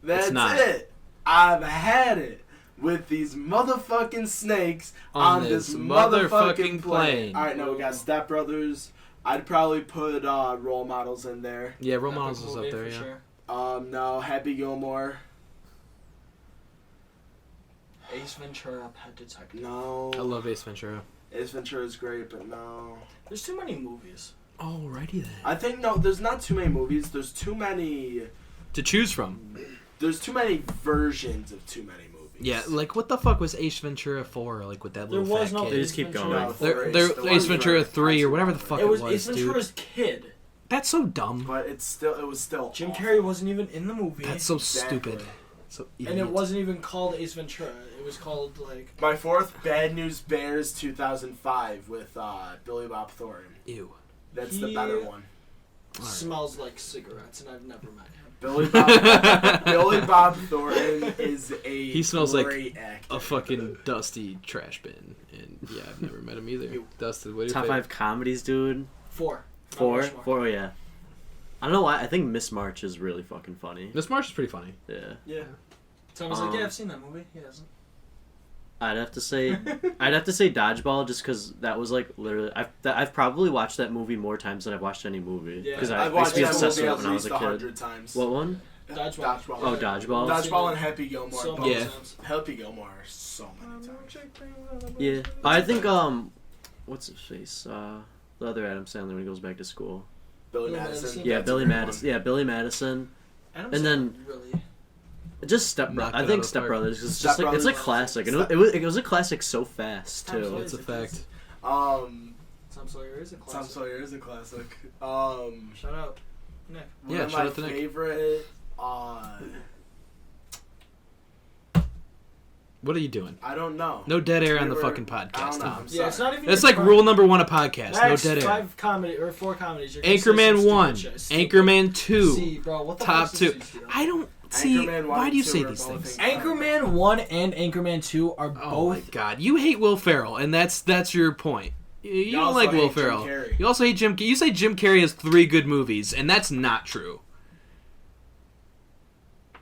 That's not. it. I've had it with these motherfucking snakes On on this this motherfucking motherfucking plane. plane. All right, no, we got Step Brothers. I'd probably put role models in there. Yeah, Role Epic Models is movie up there, for yeah. sure. No, Happy Gilmore. Ace Ventura, Pet Detective. No. I love Ace Ventura. Ace Ventura is great, but no. There's too many movies. Alrighty then. I think no. There's not too many movies. There's too many. To choose from. There's too many versions of too many movies. Yeah, like what the fuck was Ace Ventura 4? Like with that There little was fat no kid. They just keep going. They're Ace Ventura 3 or whatever the fuck It was was, Ace dude. Ventura's kid. That's so dumb. But it was still. Jim awful. Carrey wasn't even in the movie. That's so Exactly. stupid. So and idiot. it wasn't even called Ace Ventura. It was called like. My fourth, Bad News Bears 2005 with Billy Bob Thornton. Ew. That's the better one. Smells like cigarettes, and I've never met him. Billy Bob Thornton is a He smells like great actor. a fucking dusty trash bin. And yeah, I've never met him either. Dusty, what do you Top 5 comedies, dude. 4. Four? Rushmore. 4, oh yeah. I don't know why. I think Miss March is really fucking funny. Miss March is pretty funny. Yeah. Yeah. Tommy's like, yeah, I've seen that movie. He hasn't. I'd have to say Dodgeball just because that was like literally I've probably watched that movie more times than I've watched any movie Yeah. because I've I used watched to be that obsessed movie with it at when I was least a kid. 100 times. What one? Dodgeball. Oh, Dodgeball. Dodgeball and Happy Gilmore. So both. many Yeah. times. Happy Gilmore so many times. Yeah, I think what's his face? The other Adam Sandler when he goes back to school. Billy Billy Madison. Madison. Yeah, That's a Billy great Madison. Yeah, Billy Madison. Adam And then- Sandler really. Just Step Knocked Brothers. it I think out of the Step park. Brothers is Step just like it's a Brothers. classic, and Step- it was a classic so fast Tom too. Sawyer. It's a fact. Tom Tom Sawyer is a classic. Sawyer is a classic. Shout out, Nick. One Yeah, of shout my out to Nick. favorite. What are you doing? I don't know. No dead air on the Favorite- fucking I don't podcast. know. Tom. I'm Yeah, it's sorry. not even. That's your like prime. rule number 1 of podcast. No Next, dead air. 5 comedy or 4 comedies. You're gonna say Anchorman some 1, stupid shit. Anchorman 2, See, bro, what the Top fuck 2. is this dude? I don't see. Anchorman 1 Why and do you 2 say are these both things? Anchorman 1 and Anchorman 2 are Oh my both. god, you hate Will Ferrell, and that's your point. You don't also like Will hate Jim Ferrell. Carrey. You also hate Jim. You say Jim Carrey has 3 good movies, and that's not true.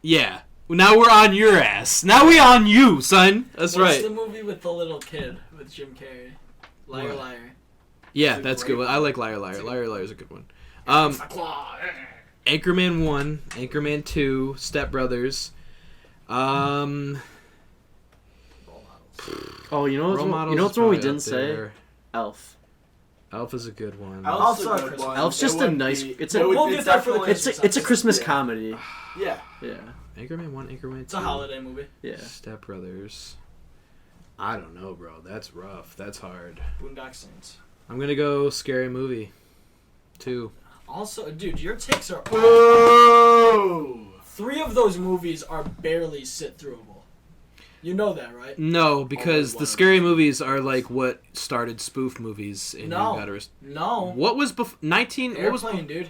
Yeah. Now we're on your ass. Now we on you, son. That's What's right. the movie with the little kid with Jim Carrey? Liar, What? liar. Yeah, It's a that's great good. I like Liar Liar. Liar Liar is a good one. Anchorman 1, Anchorman 2, Step Brothers. Oh, you know Role Models what's is one we probably didn't up say? there. Elf. Elf is a good one. Elf's a Also, good one. Elf's It just a would nice. be- It's it a. would- We'll get there for the definitely- It's a Christmas Yeah. comedy. Yeah. Yeah. Anchorman 1, Anchorman 2. It's a holiday movie. Yeah. Step Brothers. I don't know, bro. That's rough. That's hard. Boondock Saints. I'm gonna go Scary Movie 2. Also, dude, your takes are. Boo! 3 of those movies are barely sit throughable. You know that, right? No, because one the of Scary those. movies are like what started spoof movies. And No. you gotta No. what was 19? What was Airplane, dude.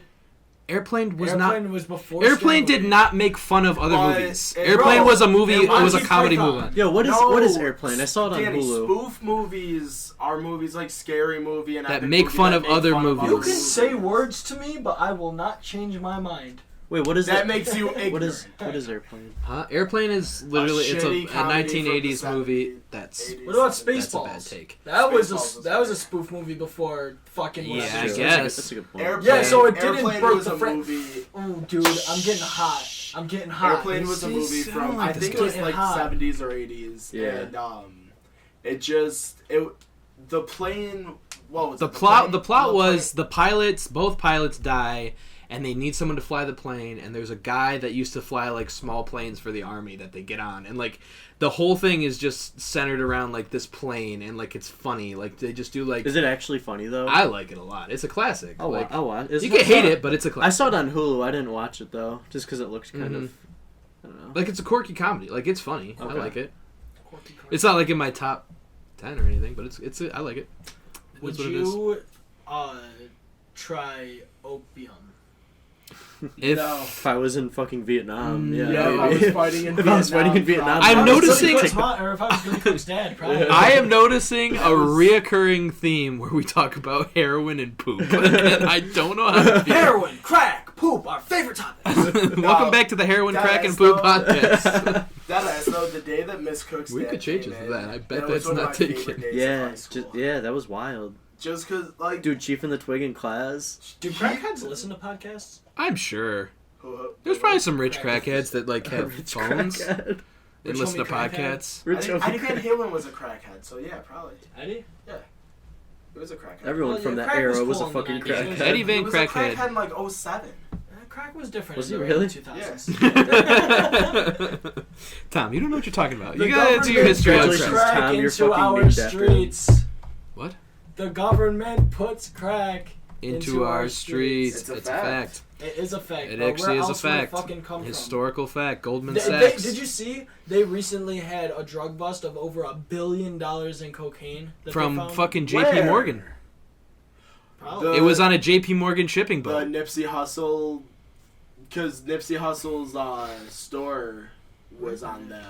Airplane was Airplane not. was before. Airplane Scary did Movie. not make fun of other But movies. it- Airplane bro, was a movie. It was a Monty comedy Python. movie. Yo, what is No, Airplane? I saw it on Danny, Hulu. spoof movies are movies like Scary Movie and That Epic make Movie fun that of make other fun movies. You can say words to me, but I will not change my mind. Wait, what is That makes you What is ignorant. Airplane? Huh? Airplane is literally it's a shitty comedy 1980s from the movie. 70s, That's 80s. What about that's a bad Spaceballs? take. That was Spaceballs a spoof movie before fucking. Yeah, West I Coast. guess. That's a good point. Airplane, Yeah, so it didn't Airplane break was the a fran- movie. Oh, dude, I'm getting hot. I'm getting hot. Airplane was a This movie is- I from don't like I this think it was guy. like Hot. 70s or 80s. Yeah. And the plane. What was The it? plot plane- was the pilots, both pilots die, and they need someone to fly the plane, and there's a guy that used to fly like small planes for the army that they get on, and like the whole thing is just centered around like this plane, and like it's funny, like they just do like Is it actually funny though? I like it a lot. It's a classic. Oh, like, wow. you can hate it, but it's a I classic. saw it on Hulu. I didn't watch it though, just because it looked kind of. I don't know. Like it's a quirky comedy. Like it's funny. I Okay. like it. It's not like in my top 10 or anything, but I like it. It Would is what it is. you try opium? If No. If I was in fucking Vietnam, yeah. Yeah, if I maybe. was fighting in If I was fighting in Vietnam, I'm If I was noticing- Billy Cook's mom- or if I was Billy Cook's dad, probably. I am noticing a reoccurring theme where we talk about heroin and poop. And I don't know how to feel. Heroin, crack, poop, our favorite topics. Welcome back to the Heroin, That Crack, and is Poop so- podcast. That ass though, the day that Miss Cook's We dad could change came it to in, that. I bet was that's one of not my taken. favorite days of Yeah, high school. yeah, that was wild. Just cause like Dude, Chief and the Twig in class. Do crackheads listen to podcasts? I'm sure. who- There's probably some rich Crackheads. crackheads that like have Rich phones crackhead. and Rich listen to homie crackhead. podcasts. I Rich think homie Van crackhead. Halen was a crackhead, so yeah, probably. Eddie? He was a crackhead. Everyone Well, from yeah, that crack era was was a cool in the fucking 90s. crackhead. Eddie He Van was Crackhead. a crackhead in like 07. Crack was different. Was in he the really? early 2000s. Tom, you don't know what you're talking about. The You gotta do your government history on puts Congratulations, crack. crack Tom, you're into fucking our named after him. streets. What? The government puts crack Into our streets. It's a It's a fact. fact. It is a fact. It but actually where is a else would it fact. fucking come Historical fact. Goldman from? Sachs. Did you see? They recently had a drug bust of over $1 billion in cocaine that they From found. fucking JP Where? Morgan. Probably. It was on a JP Morgan shipping The boat. Nipsey Hussle, because Nipsey Hussle's store was on the.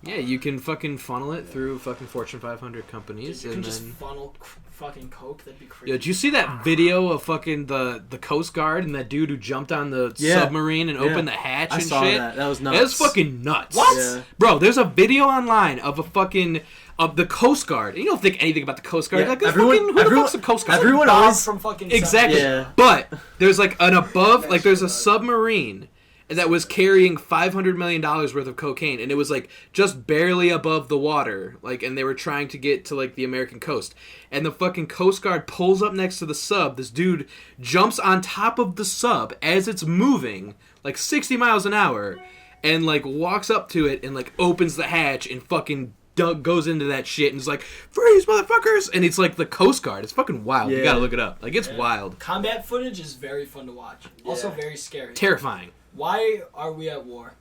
Yeah, you can fucking funnel it through fucking Fortune 500 companies. Dude, you and can just then... funnel fucking coke. That'd be crazy. Yo, did you see that video of fucking the Coast Guard and that dude who jumped on the Yeah. submarine and Yeah. opened the hatch I and saw shit? that. That was nuts. That was fucking nuts. What? Yeah. Bro, there's a video online of a fucking of the Coast Guard. And you don't think anything about the Coast Guard. Yeah, Like, this everyone- fucking, who the fuck's the Coast Guard? everyone Bob always from fucking Exactly. Yeah. But there's like an above, like there's a submarine that was carrying $500 million worth of cocaine, and it was like just barely above the water, like, and they were trying to get to like the American coast, and the fucking Coast Guard pulls up next to the sub. This dude jumps on top of the sub as it's moving like 60 miles an hour, and like walks up to it and like opens the hatch and fucking goes into that shit and is like, freeze, motherfuckers! And it's like the Coast Guard. It's fucking wild. You Yeah. gotta look it up. Like, it's wild. Combat footage is very fun to watch. Also Yeah. very scary. Terrifying. Why are we at war?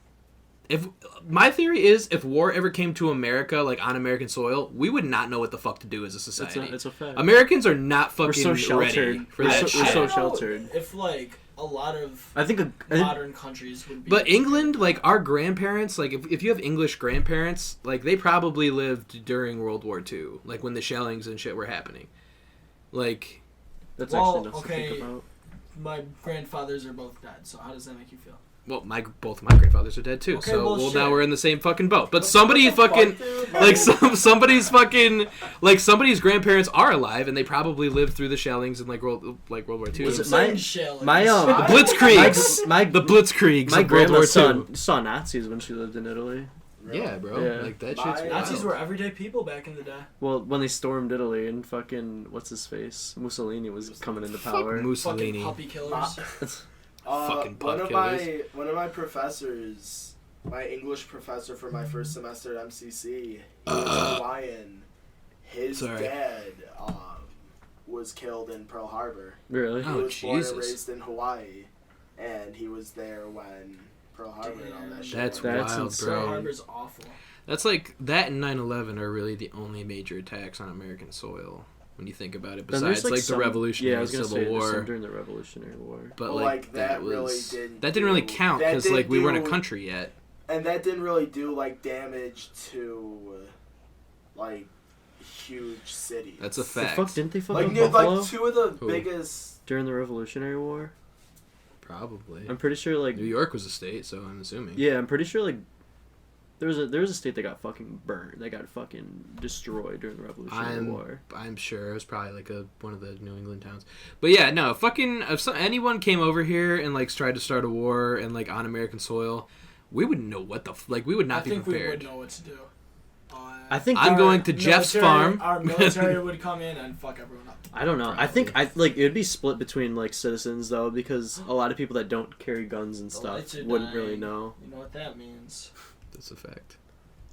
If my theory is, if war ever came to America, like on American soil, we would not know what the fuck to do as a society. It's a fact. Americans are not We're fucking so sheltered. ready for We're that so- we're shit. so I don't know sheltered. If like a lot of I think modern countries would be. But England, like our grandparents, like if you have English grandparents, like they probably lived during World War II, like when the shellings and shit were happening. Like, that's Well, actually nuts to okay. think about. my grandfathers are both dead, so how does that make you feel? well, both of my grandfathers are dead too. Okay, so well, now shit. we're in the same fucking boat. But What somebody the fuck, fucking dude? like somebody's fucking like somebody's grandparents are alive and they probably lived through the shellings in like World War II. Was it Saying my- shellings. my, the Blitzkriegs? My The Blitzkriegs my of World War grandma's II. saw Nazis when she lived in Italy. Yeah, bro. Yeah. Like that My- shit's wild. Nazis were everyday people back in the day. Well, when they stormed Italy and fucking what's his face, Mussolini was coming into power. Mussolini. Fucking puppy killers. Fucking one pup of my professors, my English professor for my first semester at MCC, he was Hawaiian. His Sorry. dad was killed in Pearl Harbor. Really? He Oh, was born Jesus. and raised in Hawaii, and he was there when Pearl Harbor and all that shit. That's went down. wild, insane. bro. Pearl Harbor's awful. That's like that and 9/11 are really the only major attacks on American soil when you think about it. Then there's, Besides like some- the Revolutionary yeah, I was gonna Civil say, there's War, some during the Revolutionary War. but Well, like that was really didn't that didn't really do- count that because didn't like we weren't a do- country yet. And that didn't really do like damage to like huge cities. That's a The fact. fuck didn't they fuck Like, up near, Buffalo like two of the Who? biggest. during the Revolutionary War? Probably. I'm pretty sure like New York was a state, so I'm assuming. yeah, I'm pretty sure like there was a state that got fucking burned, that got fucking destroyed during the Revolutionary War. I'm sure it was probably like one of the New England towns. But yeah, no, fucking if anyone came over here and like tried to start a war and like on American soil, we wouldn't know what the like we would not I be think we prepared. would know what to do. I think I'm Our going to Jeff's military- farm. Our military would come in and fuck everyone up. I don't know. I think it would be split between like citizens though, because a lot of people that don't carry guns and The stuff lights are wouldn't dying. really know. You know what that means? That's a fact.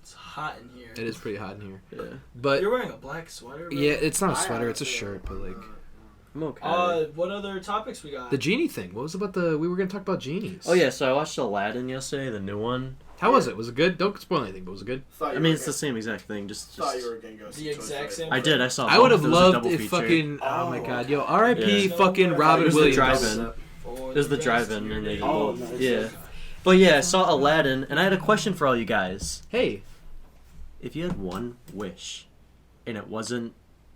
It's hot in here. It is pretty hot in here. Yeah, But You're wearing a black sweater, bro? yeah, it's not a I sweater, it's a honestly- shirt, but like I'm okay. What other topics we got? the genie thing. What was about we were gonna talk about genies. Oh yeah, so I watched Aladdin yesterday, the new one. How was it? Was it good? Don't spoil anything, but was it good? Thought I you mean, were it's the same exact thing. Just Thought you were gonna go see The Toy exact Story. same. I did. I saw. I would have both. It was a loved double if feature. fucking oh my Oh, god, okay. yo, R.I.P. Yeah. fucking Robin It was the Williams. drive-in. For It was the best drive-in, and they did Oh, both. nice. Yeah, but yeah, I saw Aladdin, and I had a question for all you guys. Hey, If you had one wish, and it wasn't,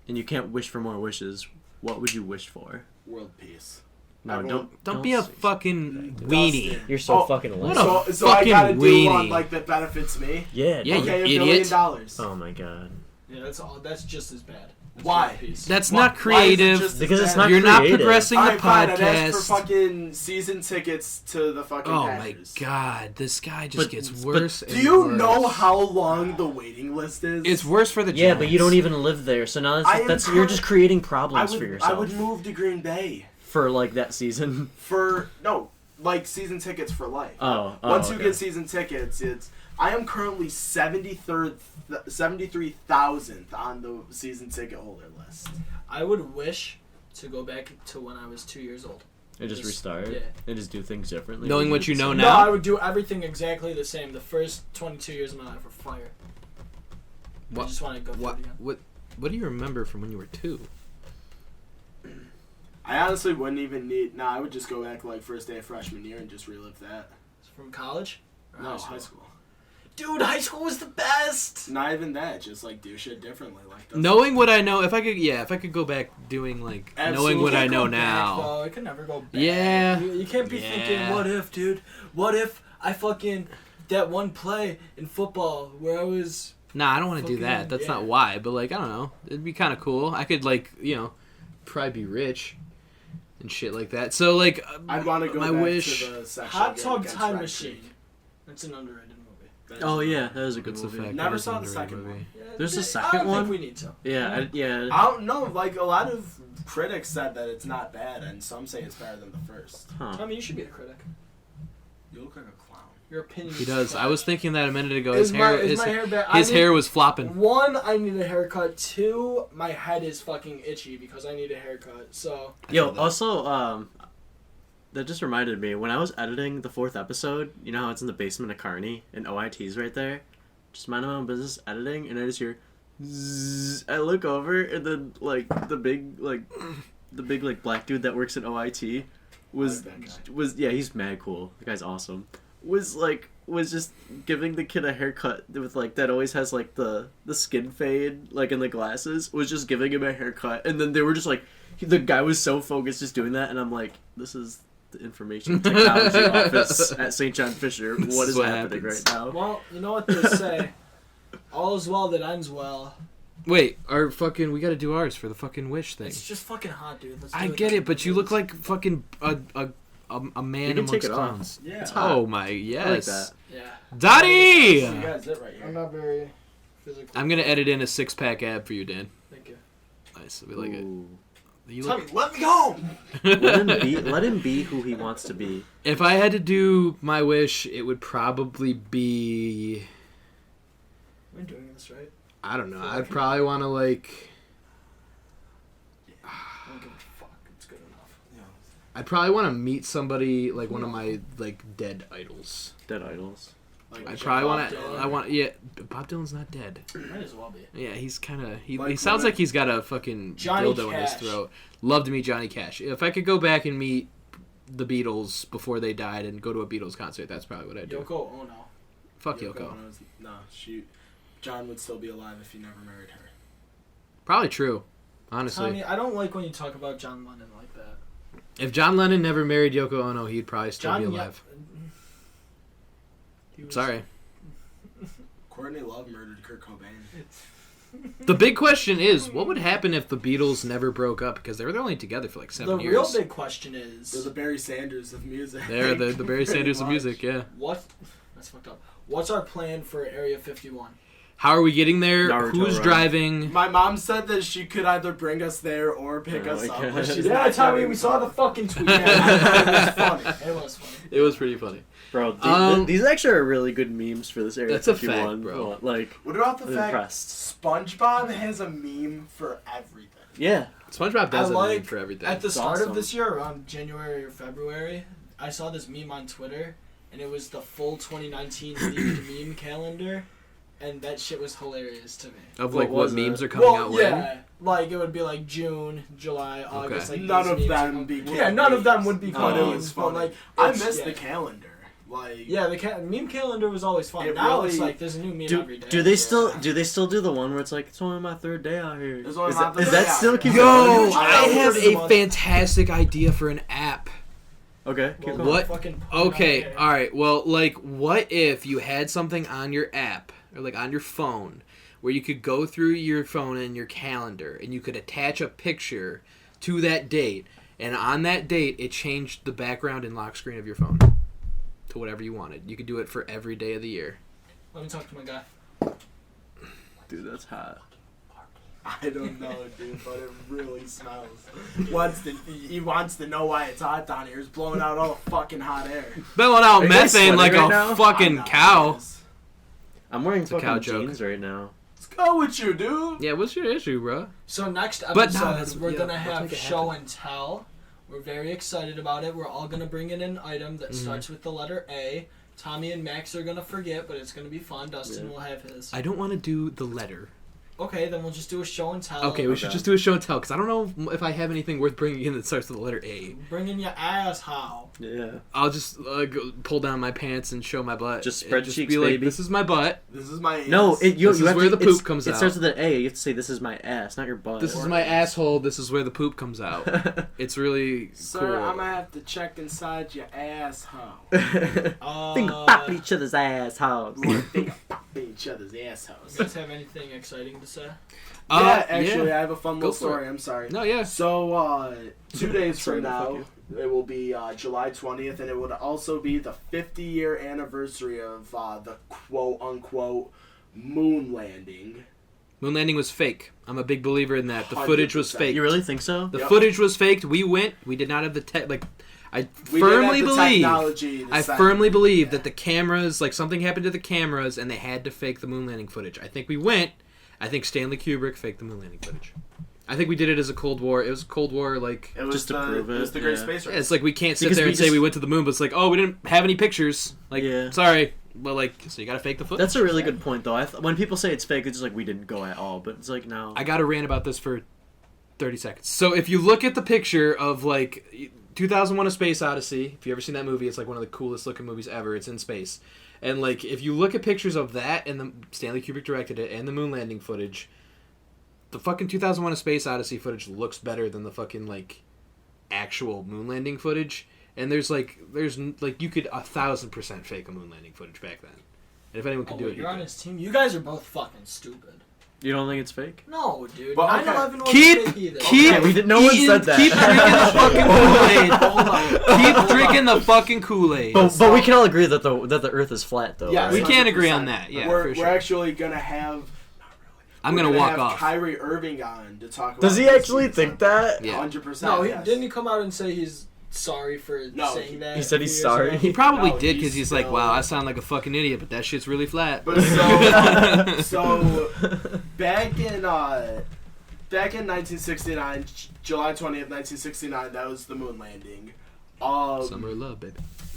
and you can't wish for more wishes, what would you wish for? World peace. No, Everyone- don't be a say- fucking Dustin. weenie. You're so Oh, fucking what lame. a So I gotta fucking do one weenie. like that benefits me. Yeah. Yeah, okay. Okay, you $1 idiot. billion. Oh my god. Yeah, that's all. That's just as bad. That's Why? World Peace. That's Why- not why is it creative. just as Because it's bad? not You're not creative. progressing the Alright, fine, I'd ask for podcast. fucking season tickets to the fucking Oh my Packers. god, this guy just But- gets but worse. Do and you worse. know how long the waiting list is? It's worse for the Giants. Yeah, but you don't even live there, so now I am that's you're just creating I problems would, for I yourself would move to Green Bay for like that season. for no like season tickets for life. Once you get season tickets, I am currently 73,000th on the season ticket holder list. I would wish to go back to when I was 2 years old. And just restart? Yeah. And just do things differently? Knowing what you know No, now? I would do everything exactly the same. The first 22 years of my life were fire. I just want to go through it again. What do you remember from when you were 2? I honestly wouldn't even need... I would just go back like first day of freshman year and just relive that. From college? Or No, high school. Dude, high school was the best! Not even that, just like do shit differently. Like Knowing what I know, if I could go back doing like knowing what I know now. Though. I could never go back. Yeah. You can't be thinking, what if, dude? What if I fucking... That one play in football where I was... Nah, I don't want to do that. That's not why. But like, I don't know. It'd be kind of cool. I could like, probably be rich and shit like that. So like, I'd want to go my back wish. to the section Hot game Tub against Time Red Machine. Creek. It's an underrated movie. Oh yeah, that was a good It's a movie. fact. Never That is saw an the underrated second movie. one. Yeah, There's a I second don't one? think we need to. Yeah, yeah. I don't know. Like a lot of critics said that it's not bad, and some say it's better than the first. Huh. I mean, you should be a critic. You look like a clown. Your opinion. He does. is I was thinking that a minute ago. Is His my hair, hair bad? his hair was flopping. 1, I need a haircut. 2, my head is fucking itchy because I need a haircut. So. Yo, also, that just reminded me, when I was editing the 4th episode, you know how it's in the basement of Kearney, and OIT's right there? Just minding my own business, editing, and I just hear zzz. I look over, and then, like, the big black dude that works at OIT was, yeah, he's mad cool. The guy's awesome. Was just giving the kid a haircut with, like, that always has, like, the skin fade, like, in the glasses, was just giving him a haircut, and then they were just, like, the guy was so focused just doing that, and I'm like, this is the information technology office at St. John Fisher. What is happening right now? Well, you know what they say. All is well that ends well. Wait, we gotta do ours for the fucking wish thing. It's just fucking hot, dude. Let's do I get it, but you look like fucking a man You can take amongst it off. clowns. Yeah. It's hot. Oh my, yes. I like that. Yeah. Daddy! You guys it right here. I'm not very physically. I'm gonna edit in a 6-pack ab for you, Dan. Thank you. Nice, we like it. Ooh. You Tommy, look... let me go! Let him be who he wants to be. If I had to do my wish, it would probably be... We're doing this right. I don't know. I'd probably want to like... I don't give a fuck. It's good enough. I'd probably want to meet somebody, like one of my like dead idols. Dead idols. Like I probably want to. Dylan. Yeah. Bob Dylan's not dead. Might as well be. Yeah, he's kind of. He Like sounds what? like he's got a fucking Johnny dildo in his Cash. throat. Love to meet Johnny Cash. If I could go back and meet the Beatles before they died and go to a Beatles concert, that's probably what I'd do. Yoko Ono. Fuck Yoko. No, shoot. John would still be alive if he never married her. Probably true. Honestly, Tommy, I don't like when you talk about John Lennon like that. if John Lennon never married Yoko Ono, he'd probably still John be alive. He was- Sorry. Courtney Love murdered Kurt Cobain. The big question is, what would happen if the Beatles never broke up? Because they were only together for like 7 The years. real big question They're is the Barry Sanders of music. They're the Barry Pretty Sanders of much. music, yeah. what? That's fucked up. What's our plan for Area 51? How are we getting there? Naruto Who's run. driving? My mom said that she could either bring us there or pick Oh us my up. God. But she's Yeah, not Tommy, doing we so. saw the fucking tweet. Yeah, it was funny. It was funny. It was pretty funny. Bro, Um, these actually are really good memes for this Area That's a 51. fact, bro. Like, What about the I'm fact impressed. SpongeBob has a meme for everything? Yeah. SpongeBob does I a like- meme for everything. At the It's start awesome. of this year, around January or February, I saw this meme on Twitter, and it was the full 2019 leaked meme calendar, and that shit was hilarious to me. Of What like what was memes it? are coming Well, out yeah, like it would be like June, July, August. Okay. Like None these of memes them would come- became Yeah, none of them memes. would be No, funny. it was but, funny. like, I it's- miss yeah. the calendar. Like, Yeah, the meme calendar was always fun. It Now really- it's like there's a new meme Do, every day. do they so- still do the one where it's like, it's only my 3rd day out here? It's only Is my that, 3rd is day that out still here. keep Yo, going? I have pretty a much. fantastic idea for an app. Okay, keep Well, going. What? fucking put it out Okay, there. alright, well, like, what if you had something on your app, or like on your phone, where you could go through your phone and your calendar, and you could attach a picture to that date, and on that date, it changed the background and lock screen of your phone to whatever you wanted. You could do it for every day of the year. Let me talk to my guy. Dude, that's hot. I don't know, dude, but it really smells. He wants to know why it's hot down here. It's blowing out all the fucking hot air. Blowing out you guys methane like sweating a right now? fucking cow. I'm wearing a cow fucking joke. jeans right now. Let's go with you, dude. Yeah, what's your issue, bro? So next But episode, no, we're yeah, gonna let's have make it show happen. and tell. We're very excited about it. We're all gonna bring in an item that starts with the letter A. Tommy and Max are gonna forget, but it's gonna be fun. Dustin will have his. I don't want to do the letter. Okay, then we'll just do a show and tell. Okay, we should just do a show and tell, because I don't know if I have anything worth bringing in that starts with the letter A. Bring in your ass, how? Yeah. I'll just go pull down my pants and show my butt. Just spread And cheeks, be like, baby. this is my butt. This is my No, ass. you This is have where to, the poop comes It out. starts with an A. You have to say, this is my ass, not your butt. This is my asshole. This is where the poop comes out. It's really Sir, cool. I'm gonna have to check inside your asshole. Think pop each other's ass, house. Think of popping each other's assholes. You guys have anything exciting to say? Yeah, actually, yeah. I have a fun Go little for story. it. I'm sorry. No, yeah. So, 2 days Sorry, from fuck now, you. it will be July 20th, and it would also be the 50-year anniversary of the quote-unquote moon landing. Moon landing was fake. I'm a big believer in that. The footage was 100%. fake. You really think so? The Yep. footage was faked. We went. We did not have the tech. Like, I We firmly didn't have the believe. technology to I send firmly it. believe that the cameras, like something happened to the cameras, and they had to fake the moon landing footage. I think we went. I think Stanley Kubrick faked the moon landing footage. I think we did it as a Cold War. It was a Cold War, like. It was Just to prove It was it, the Great yeah. Space Race. Yeah, it's like we can't sit Because there we and say just- we went to the moon, but it's like, oh, we didn't have any pictures. Like, Yeah. sorry. But, like, so you gotta fake the footage. That's a really good point, though. When people say it's fake, it's just like, we didn't go at all. But it's like, no. I got to rant about this for 30 seconds. So if you look at the picture of, like, 2001 A Space Odyssey, if you ever seen that movie, it's, like, one of the coolest looking movies ever. It's in space. And, like, if you look at pictures of that, and the Stanley Kubrick directed it, and the moon landing footage, the fucking 2001 A Space Odyssey footage looks better than the fucking, like, actual moon landing footage. And there's you could 1,000% fake a moon landing footage back then. And if anyone could do it, You're on his team. You guys are both fucking stupid. You don't think it's fake? No, dude. Well, 9/11 wasn't Keep- fake either. keep- No one Eating- said that. Keep drinking the fucking Kool-Aid. Hold on. Keep drinking the fucking Kool-Aid. But we can all agree that the Earth is flat, though. Yeah, right? We can't agree 100%. on that. Yeah, we're for sure. actually gonna have. I'm we're gonna walk have off. Kyrie Irving on to talk about. Does he this actually season. think that? Yeah. 100%. No, yes. didn't he come out and say he's sorry for No, saying that? he said a few he's years sorry. ago? He probably No, did because he's he's like, still- wow, I sound like a fucking idiot, but that shit's really flat. But so back in 1969, July 20th, 1969, that was the moon landing. Summer of love, baby.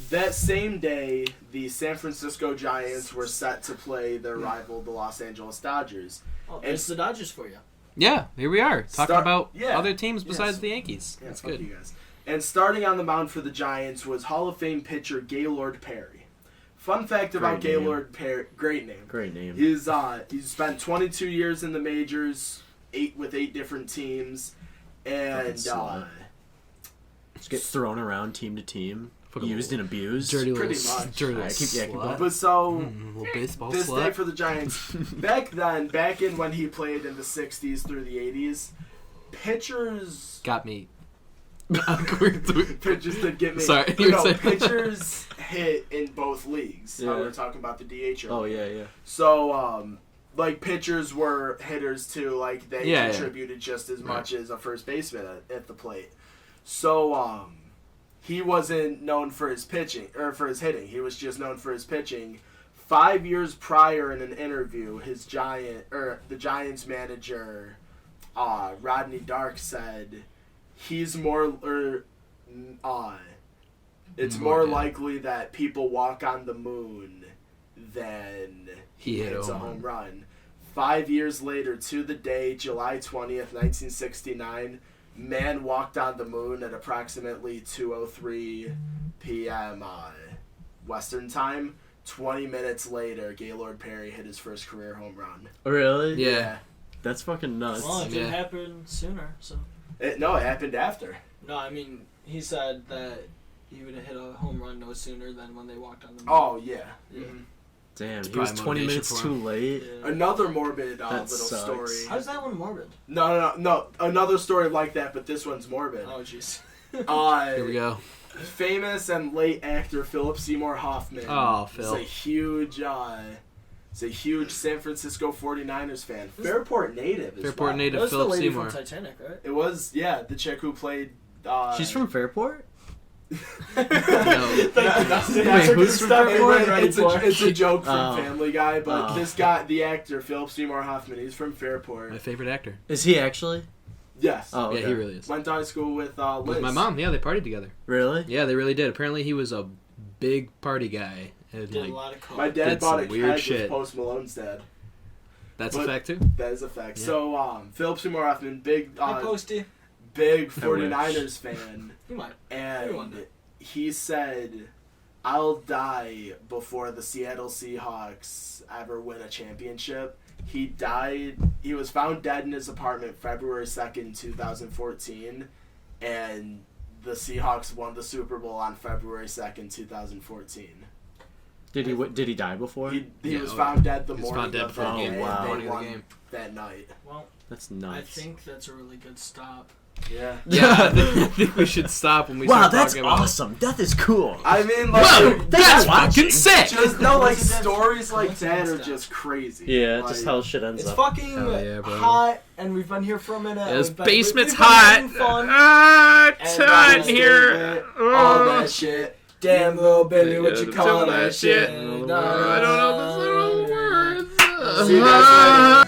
That same day, the San Francisco Giants were set to play their rival, the Los Angeles Dodgers. Oh, it's the Dodgers for you. Yeah, here we are talking about yeah. other teams besides Yes. the Yankees. Yeah, That's fuck good. you guys. And starting on the mound for the Giants was Hall of Fame pitcher Gaylord Perry. Fun fact about Great name. Gaylord Perry, great name. Great name. He's spent 22 years in the majors, 8 different teams, and slut. Just get thrown around team to team, Fucking used and abused. Dirty Pretty little, much. dirty Alright, keep little going. slut. but so Little baseball this day slut. for the Giants. back in when he played in the 60s through the 80s, pitchers Got me. pitchers did get me. Sorry, But you were no, saying- pitchers hit in both leagues. Yeah. We're talking about the DH. Oh earlier. yeah, yeah. So, like pitchers were hitters too. Like they Yeah, yeah. contributed just as Right. much as a first baseman at the plate. So, he wasn't known for his pitching or for his hitting. He was just known for his pitching. 5 years prior, in an interview, the Giants manager, Rodney Dark said, he's it's more Yeah. likely that people walk on the moon than He hit hits a a home home run. 5 years later, to the day, July 20th, 1969, man walked on the moon at approximately 2:03 p.m. Western time. 20 minutes later, Gaylord Perry hit his first career home run. Really? Yeah. That's fucking nuts. Well, it didn't Yeah. happen sooner, so. It happened after. No, I mean, he said that he would have hit a home run no sooner than when they walked on the moon. Oh, yeah. Yeah. Mhm. Damn, It's he was probably 20 motivation minutes for too him. late. Yeah. Another morbid That little sucks. story. How's that one morbid? No. Another story like that, but this one's morbid. Oh, jeez. Here we go. Famous and late actor Philip Seymour Hoffman. Oh, is Phil. a huge is a huge San Francisco 49ers fan. Fairport native. Fairport That native was the Philip lady Seymour. from Titanic, right? It was, yeah, the chick who played. She's from Fairport? No. Wait, who's from Fairport? It's a joke from Oh. Family Guy, but Oh. this guy, the actor Philip Seymour Hoffman, he's from Fairport. My favorite actor. Is he actually? Yes. Oh, okay. Yeah, he really is. Went to high school with Liz. With my mom, yeah, they partied together. Really? Yeah, they really did. Apparently, he was a big party guy. And, Did a like, lot of coke. My dad Did bought a some weird keg shit. with Post Malone's dad. that's But- a fact too. That is a fact. Yeah. So, Philip Seymour Hoffman, big Hi, Posty. 49ers fan, You might. and Everyone did. he said, "I'll die before the Seattle Seahawks ever win a championship." He died. He was found dead in his apartment February 2nd, 2014, and the Seahawks won the Super Bowl on February 2nd, 2014. Did he die before? He Yeah, was oh, found dead the He was morning found dead of before the the game. game. Wow. They Morning of the won game. that night. Well, That's I nuts. think that's a really good stop. Yeah. Yeah, I think we should stop when we Wow, start that's talking about. awesome. Death is cool. I mean, like, Whoa, that's watching. fucking sick. just no, like Coincidence- stories like that are coincidence just crazy. Yeah, like, just how shit ends It's up. fucking Hell yeah, bro. hot, and we've been here for a minute. This We've been- basement's we've been hot. having fun. It's And hot in just here. all that shit. Damn little baby, what Yeah, you call tell that that shit? shit. I don't know the words. See you guys later.